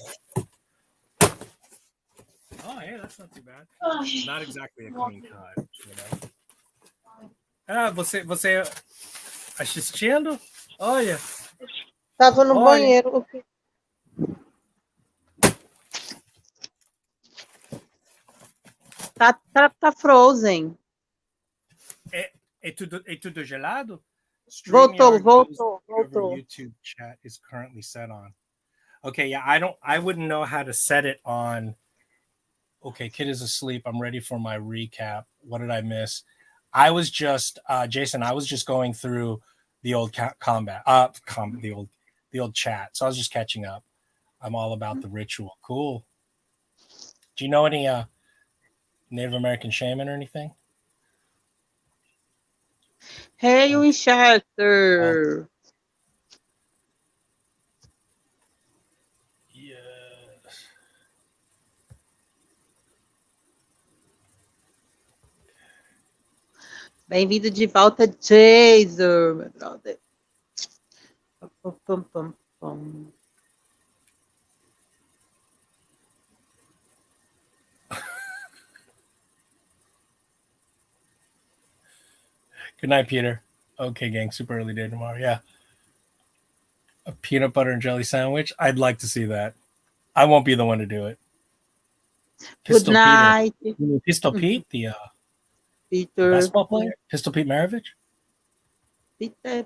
Oh, hey, that's not too bad. Not exactly a clean cut, você assistindo? Olha. Tava no banheiro. Tá frozen. É tudo gelado? Voltou. YouTube chat is currently set on. Okay, yeah, I wouldn't know how to set it on. Okay, kid is asleep. I'm ready for my recap. What did I miss? I was just Jason. I was just going through the old the old chat. So I was just catching up. I'm all about the ritual. Cool. Do you know any Native American shaman or anything? Hey, Winchester. Yes. Bem-vindo de volta, Jason, meu brother. Pum, pum, pum, pum. Good night, Peter. Okay, gang. Super early day tomorrow. Yeah. A peanut butter and jelly sandwich. I'd like to see that. I won't be the one to do it. Good Pistol Peter. night, You mean Pistol Pete, the Peter. basketball player? Pistol Pete Maravich? Peter.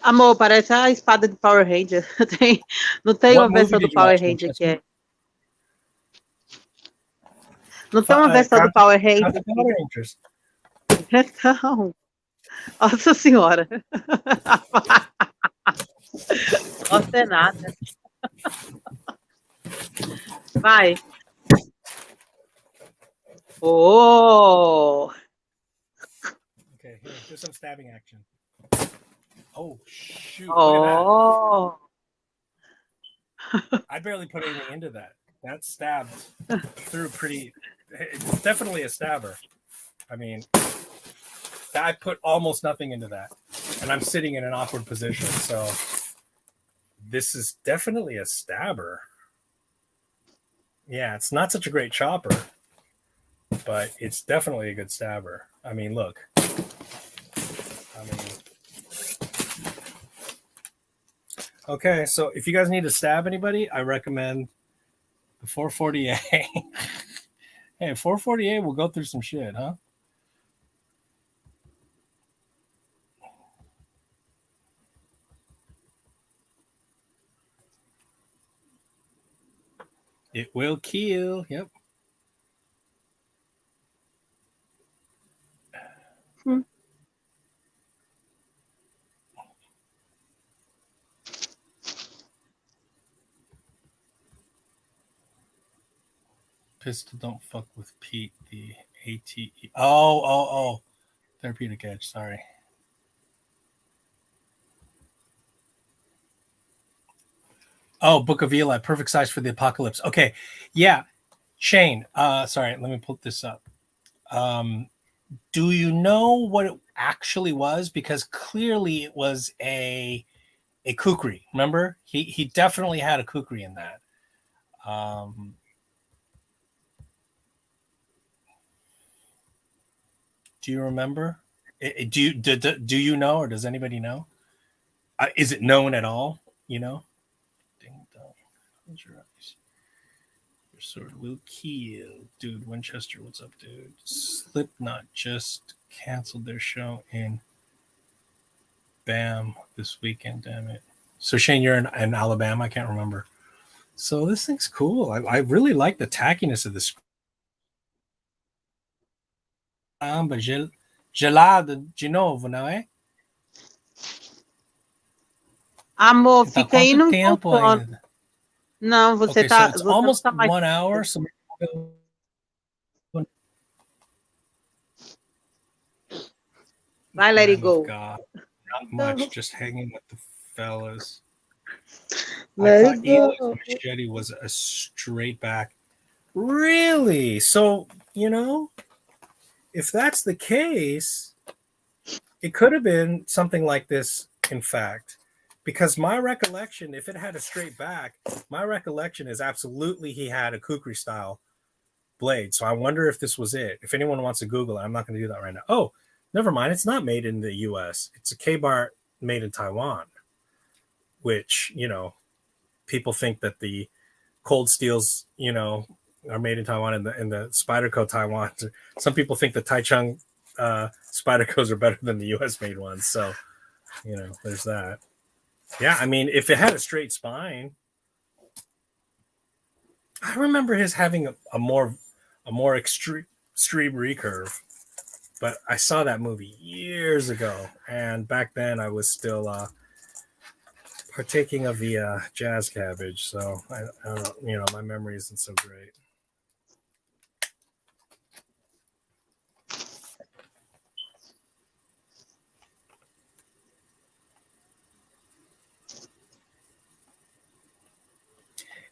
Amor, parece a espada de Power Ranger. Não tem What uma movie versão do did you Power watch, Ranger que Winchester? é. Não tem uma versão do Power Ranger que. Power Rangers. Então, nossa senhora. Nossa, é nada. Vai. Oh! Okay, here, do some stabbing action. Oh, shoot. Look Oh! at that. I barely put anything into that. That stabbed through pretty. It's definitely a stabber. I mean, I put almost nothing into that. And I'm sitting in an awkward position. So this is definitely a stabber. Yeah, it's not such a great chopper, but it's definitely a good stabber. I mean, look. Okay, so if you guys need to stab anybody, I recommend the 440A. Hey, 440A will go through some shit, huh? It will kill. Yep. Pistol, don't fuck with Pete. The ATE. Oh. Therapeutic edge. Sorry. Oh, Book of Eli, perfect size for the apocalypse. Okay, yeah, Shane. Sorry, let me pull this up. Do you know what it actually was? Because clearly it was a kukri. Remember, he definitely had a kukri in that. Do you remember? Do you know, or does anybody know? Is it known at all? You know? Ding dong. Close your eyes. Your sword will kill. Dude, Winchester, what's up, dude? Slipknot just canceled their show in Bam this weekend, damn it. So Shane, you're in Alabama? I can't remember. So this thing's cool. I really like the tackiness of this. Gelado de novo, não é? Amor, Então, fica aí quanto num tempo confronto. ainda? Não, você Okay, tá. so it's Você não almost tá mais. 1 hour. So Vai, let it go. God, not much. Just hanging with the fellas. Let I thought it go. Eli's machete was a straight back. Really? So, if that's the case, it could have been something like this, in fact. Because my recollection, if it had a straight back, my recollection is absolutely he had a kukri style blade. So I wonder if this was it. If anyone wants to Google it, I'm not going to do that right now. Oh, never mind. It's not made in the US. It's a K-bar made in Taiwan, which, people think that the cold steels, are made in Taiwan and the Spyderco Taiwan. Some people think the Taichung Spydercos are better than the US made ones. So, there's that. Yeah, I mean, if it had a straight spine, I remember his having a more extreme recurve. But I saw that movie years ago, and back then I was still partaking of the jazz cabbage, so I don't, my memory isn't so great.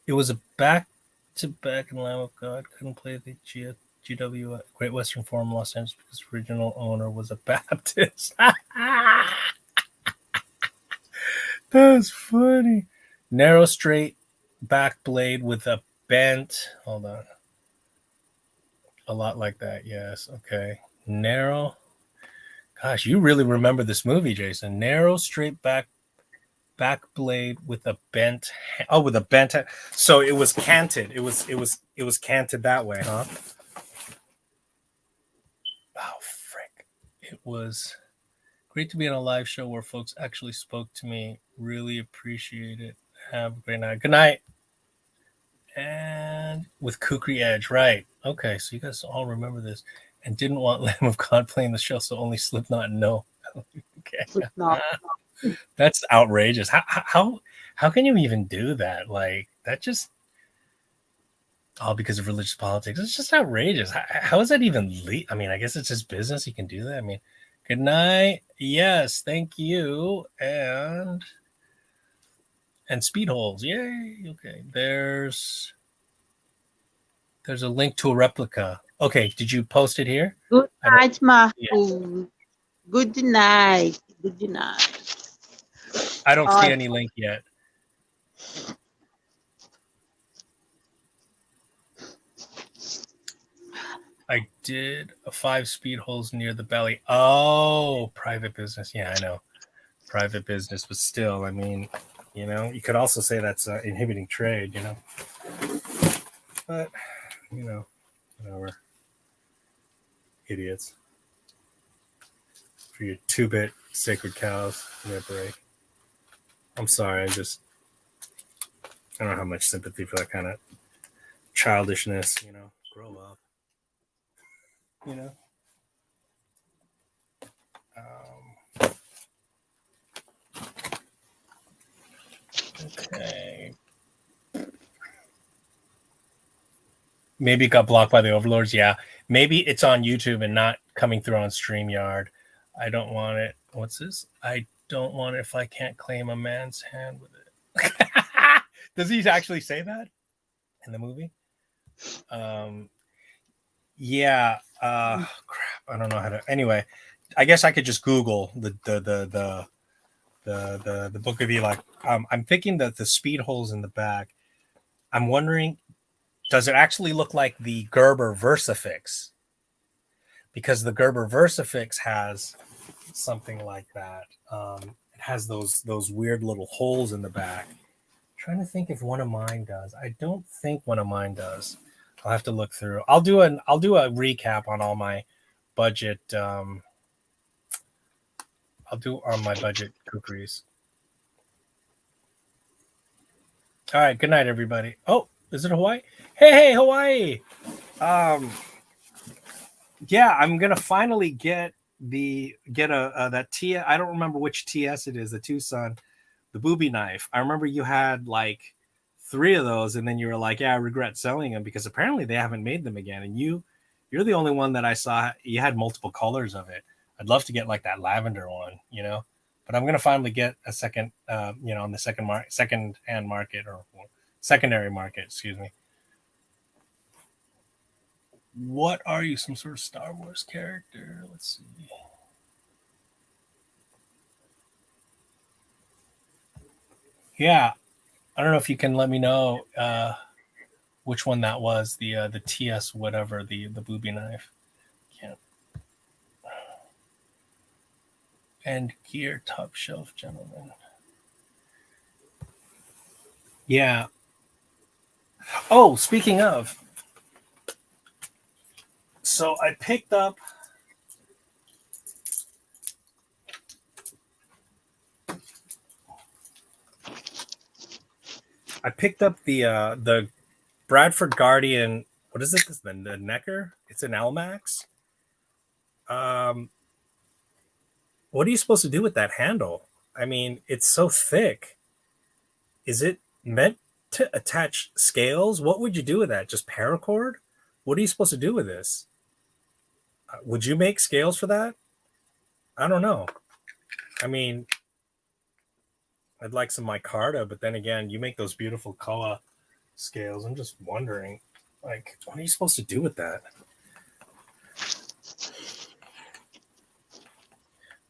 It was a back-to-back in Lamb of God. Couldn't play the GW Great Western Forum Los Angeles because the original owner was a Baptist. That's funny. Narrow straight back blade with a bent. Hold on. A lot like that. Yes. Okay. Narrow. Gosh, you really remember this movie, Jason. Narrow straight back blade with a bent. With a bent. So it was canted. It was canted that way, huh? Oh frick! It was great to be on a live show where folks actually spoke to me. Really appreciate it. Have a great night. Good night. And with Kukri Edge, right? Okay, so you guys all remember this, and didn't want Lamb of God playing the show, so only Slipknot. No, okay, No. that's outrageous. How can you even do that? Like that just all because of religious politics. It's just outrageous. How is that even legal? I mean, I guess it's just business. You can do that. I mean, good night. Yes, thank you. And speed holes. Yay. Okay. There's a link to a replica. Okay. Did you post it here? Good night, Mahfouz. Yeah. Good night. Good night. I don't see any link yet. I did 5 speed holes near the belly. Oh, private business. Yeah, I know. Private business, but still, I mean, you know, you could also say that's inhibiting trade, you know. But, you know, whatever. Idiots. For your 2-bit sacred cows, give me a break. I'm sorry, I don't have much sympathy for that kind of childishness, you know. Grow up. You know? Okay. Maybe it got blocked by the overlords. Yeah. Maybe it's on YouTube and not coming through on StreamYard. I don't want it. What's this? I don't want it if I can't claim a man's hand with it. Does he actually say that in the movie? Yeah. Crap. I don't know how to. Anyway, I guess I could just Google the Book of Eli. I'm thinking that the speed holes in the back. I'm wondering, does it actually look like the Gerber Versafix? Because the Gerber Versafix has something like that. It has those weird little holes in the back. I'm trying to think if one of mine does. I don't think one of mine does. I'll have to look through. I'll do a recap on all my budget. I'll do on my budget Kukris. All right. Good night, everybody. Oh, is it Hawaii? Hey, Hawaii. Yeah, I'm gonna finally get that T. I don't remember which TS it is. The Tucson, the booby knife. I remember you had like 3 of those, and then you were like, "Yeah, I regret selling them because apparently they haven't made them again." And you're the only one that I saw. You had multiple colors of it. I'd love to get like that lavender one, you know. But I'm gonna finally get a second, you know, on the second-hand market or secondary market. Excuse me. What are you? Some sort of Star Wars character? Let's see. Yeah, I don't know if you can let me know which one that was. The TS whatever, the booby knife. Can't. And gear top shelf, gentlemen. Yeah. Oh, speaking of, so I picked up. The Bradford Guardian. What is it? The Necker? It's an LMAX. What are you supposed to do with that handle? I mean, it's so thick. Is it meant to attach scales? What would you do with that? Just paracord? What are you supposed to do with this? Would you make scales for that? I don't know. I mean, I'd like some micarta, but then again, you make those beautiful koa scales. I'm just wondering, like, what are you supposed to do with that?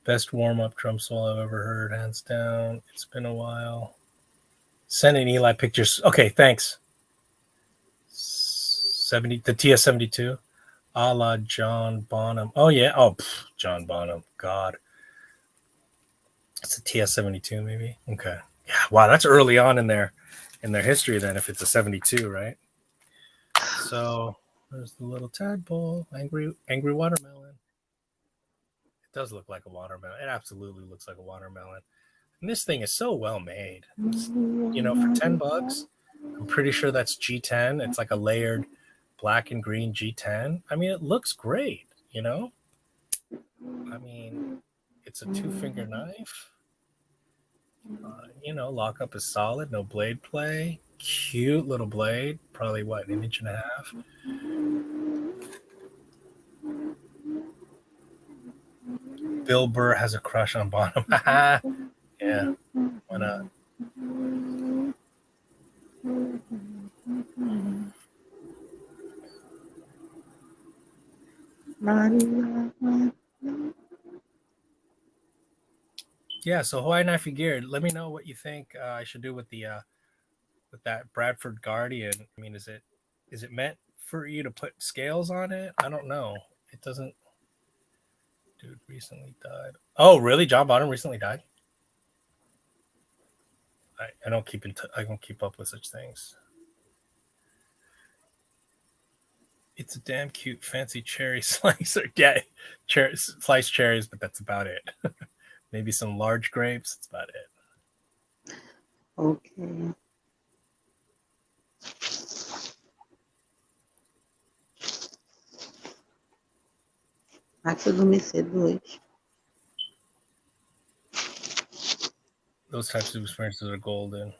Best warm-up drum solo I've ever heard, hands down. It's been a while. Send an Eli pictures. Okay, thanks. 70, the TS-72, a la John Bonham. Oh yeah. Oh, John Bonham. God, it's a TS-72 maybe. Okay. Yeah. Wow, that's early on in their history. Then, if it's a 72, right? So there's the little tadpole, angry watermelon. It does look like a watermelon. It absolutely looks like a watermelon. And this thing is so well made. You know, for $10, I'm pretty sure that's G10. It's like a layered black and green G10. I mean, it looks great, you know? I mean, it's a 2-finger knife. You know, lockup is solid, no blade play. Cute little blade, probably what, an inch and a half. Bill Burr has a crush on Bonham. Yeah, why not? Yeah, so Hawaii Knifey Gear, let me know what you think I should do with that Bradford Guardian. I mean, is it meant for you to put scales on it? I don't know. It doesn't. Dude recently died. Oh, really? John Bonham recently died? I don't keep I don't keep up with such things. It's a damn cute, fancy cherry slicer. Yeah, sliced cherries, but that's about it. Maybe some large grapes. That's about it. Okay. Aqui eu dormi cedo hoje. Those types of experiences are golden.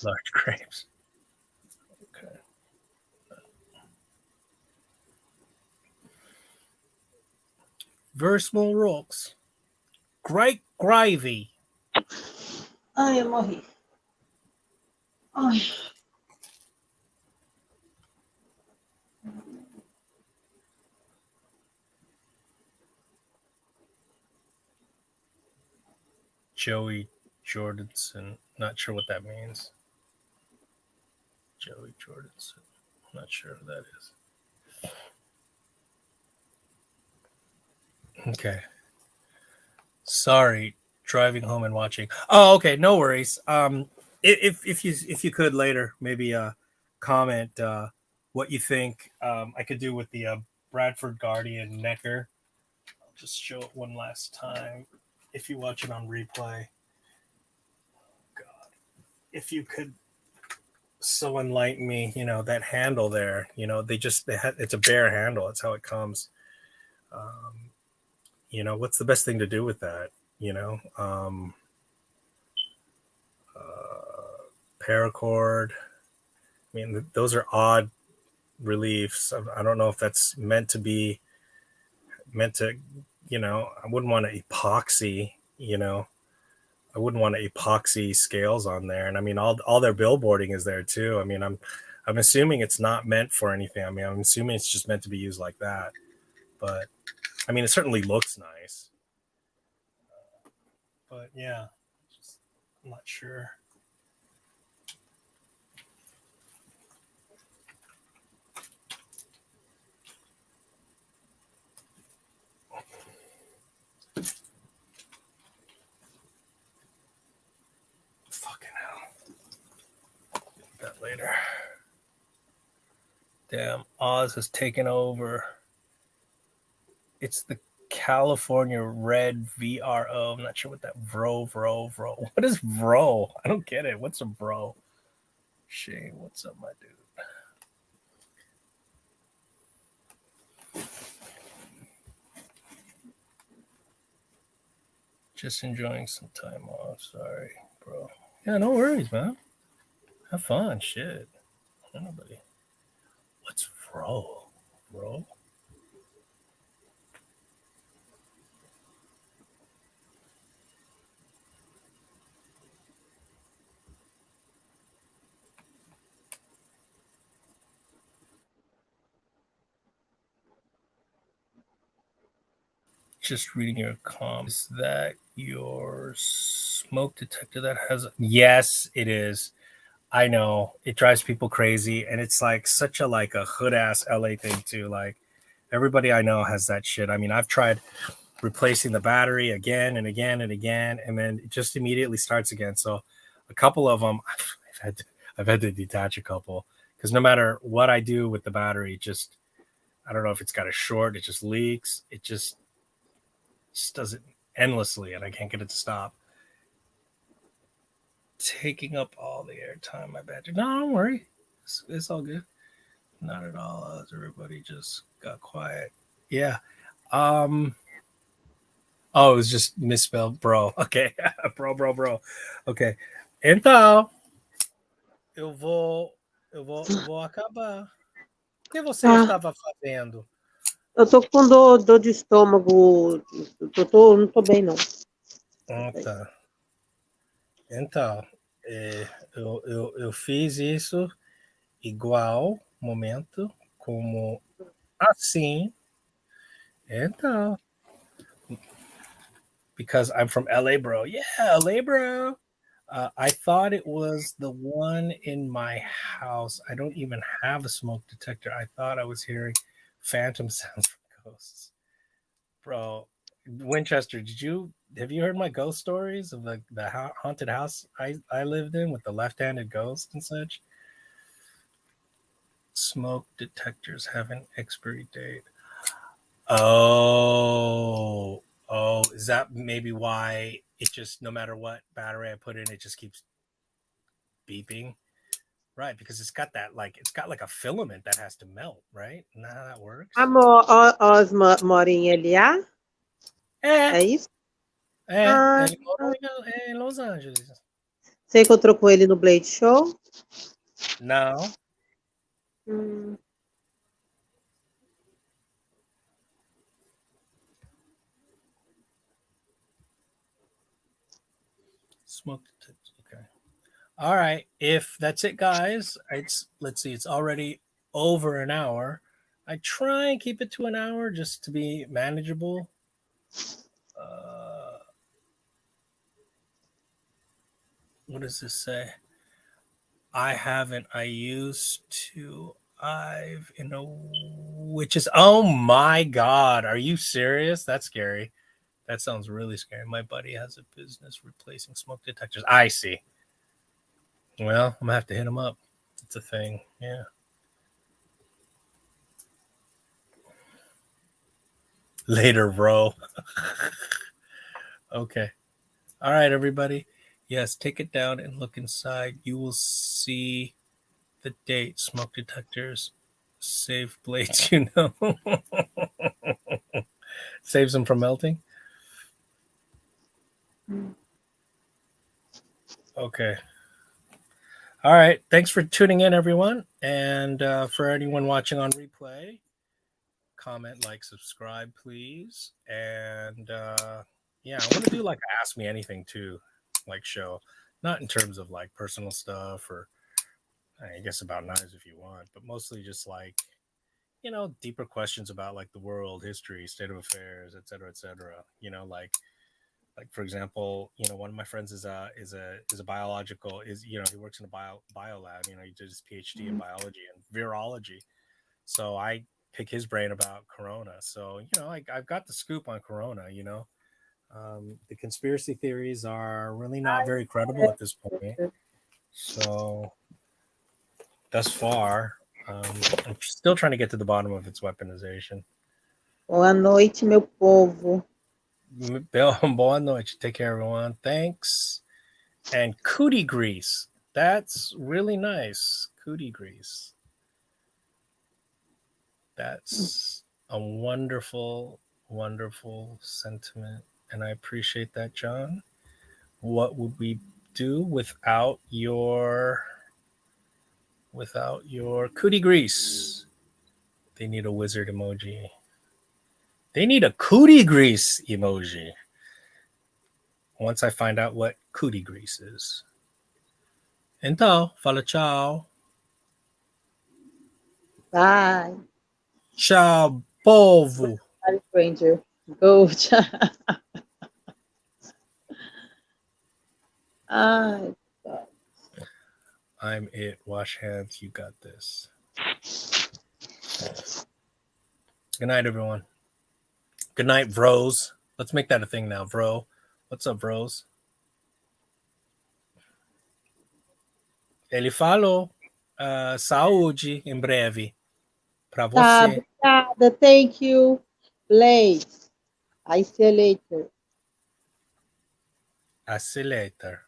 Large grapes. Okay. Very small rocks. Great gravy. Ai, eu morri. Ai. Joey Jordanson. Not sure what that means. Joey Jordanson. Not sure who that is. Okay. Sorry, driving home and watching. Oh, okay, no worries. If you could later, maybe comment what you think I could do with the Bradford Guardian Necker. I'll just show it one last time. If you watch it on replay, God, if you could so enlighten me, you know, that handle there, you know, it's a bare handle. That's how it comes. You know, what's the best thing to do with that? You know, paracord. I mean, those are odd reliefs. I don't know if that's meant to, you know, I wouldn't want to epoxy, you know, I wouldn't want to epoxy scales on there. And I mean, all their billboarding is there too. I mean, I'm assuming it's not meant for anything. I mean, I'm assuming it's just meant to be used like that. But I mean, it certainly looks nice. But yeah, I'm not sure. Fucking hell. That later. Damn, Oz has taken over. It's the California Red VRO. I'm not sure what that Vro. What is Vro? I don't get it. What's a Vro? Shane, what's up, my dude? Just enjoying some time off. Sorry, bro. Yeah, no worries, man. Have fun. Shit. Nobody. What's Vro? Vro? Just reading your comments. Is that your smoke detector that has? Yes, it is. I know it drives people crazy, and it's like such a like a hood ass LA thing too. Like everybody I know has that shit. I mean, I've tried replacing the battery again and again and again, and then it just immediately starts again. So a couple of them, I've had to detach a couple because no matter what I do with the battery, just I don't know if it's got a short, it just leaks. It just does it endlessly, and I can't get it to stop. Taking up all the airtime, my battery. No, don't worry. It's all good. Not at all. Everybody just got quiet. Yeah. Oh, it was just misspelled, bro. Okay. bro. Ok. Então, eu vou acabar. O que você Ah, estava fazendo? eu tô com dor de estômago. Não tô bem, não. Ah, tá. Então, eu fiz isso igual momento, como assim. Então, because I'm from LA, bro. Yeah, LA, bro. I thought it was the one in my house. I don't even have a smoke detector. I thought I was hearing phantom sounds from ghosts. Bro, Winchester, have you heard my ghost stories of the haunted house I lived in with the left-handed ghost and such? Smoke detectors have an expiry date. Oh, is that maybe why it just no matter what battery I put in, it just keeps beeping? Right, because it's got like a filament that has to melt, right? Isn't that how that works? Osma mora em LA? É, É isso? ele mora em Los Angeles. Você encontrou com ele no Blade Show? Não. Smoke detector. Okay. All right. If that's it, guys, let's see. It's already over an hour. I try and keep it to an hour just to be manageable. What does this say? I haven't. I used to. I've in a which is oh my god. Are you serious? That's scary. That sounds really scary. My buddy has a business replacing smoke detectors. I see. Well, I'm gonna have to hit him up. It's a thing. Yeah. Later, bro. Okay. All right, everybody. Yes, take it down and look inside. You will see the date. Smoke detectors save blades, you know. Saves them from melting. Okay. All right. Thanks for tuning in, everyone. And for anyone watching on replay, comment, like, subscribe, please. And yeah, I want to do like a Ask Me Anything too, like show. Not in terms of like personal stuff or I guess about knives if you want, but mostly just like, deeper questions about like the world, history, state of affairs, et cetera, et cetera. Like for example, one of my friends is a biological he works in a bio lab. He did his PhD in biology and virology. So I pick his brain about Corona. So I've got the scoop on Corona. The conspiracy theories are really not very credible at this point. So thus far, I'm still trying to get to the bottom of its weaponization. Boa noite, meu povo. Boa noite. Take care, everyone. Thanks. And cootie grease. That's really nice. Cootie grease. That's a wonderful, wonderful sentiment. And I appreciate that, John. What would we do without your cootie grease? They need a wizard emoji. They need a cootie grease emoji. Once I find out what cootie grease is. Então, fala tchau. Bye. Tchau, povo. Bye, stranger. Go. Ai, I'm it. Wash hands. You got this. Good night, everyone. Good night, Vros. Let's make that a thing now, Vro. What's up, Vros? Ele falou saúde em breve para tá, você. obrigada. Thank you. Blaze. I see you later. Accelerator.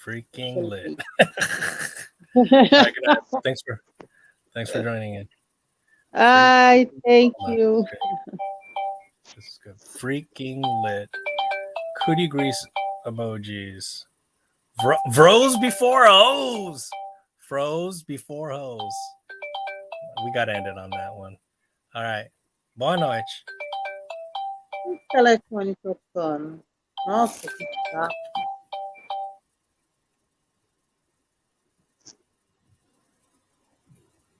Freaking lit. All right, good night. Thanks for joining in. Ai, thank you. This is good. Freaking lit. Cootie grease emojis. Vros before hoes. Froze before hoes. We got to end it on that one. All right. Boa noite. O telefone tocando. Nossa, que chato.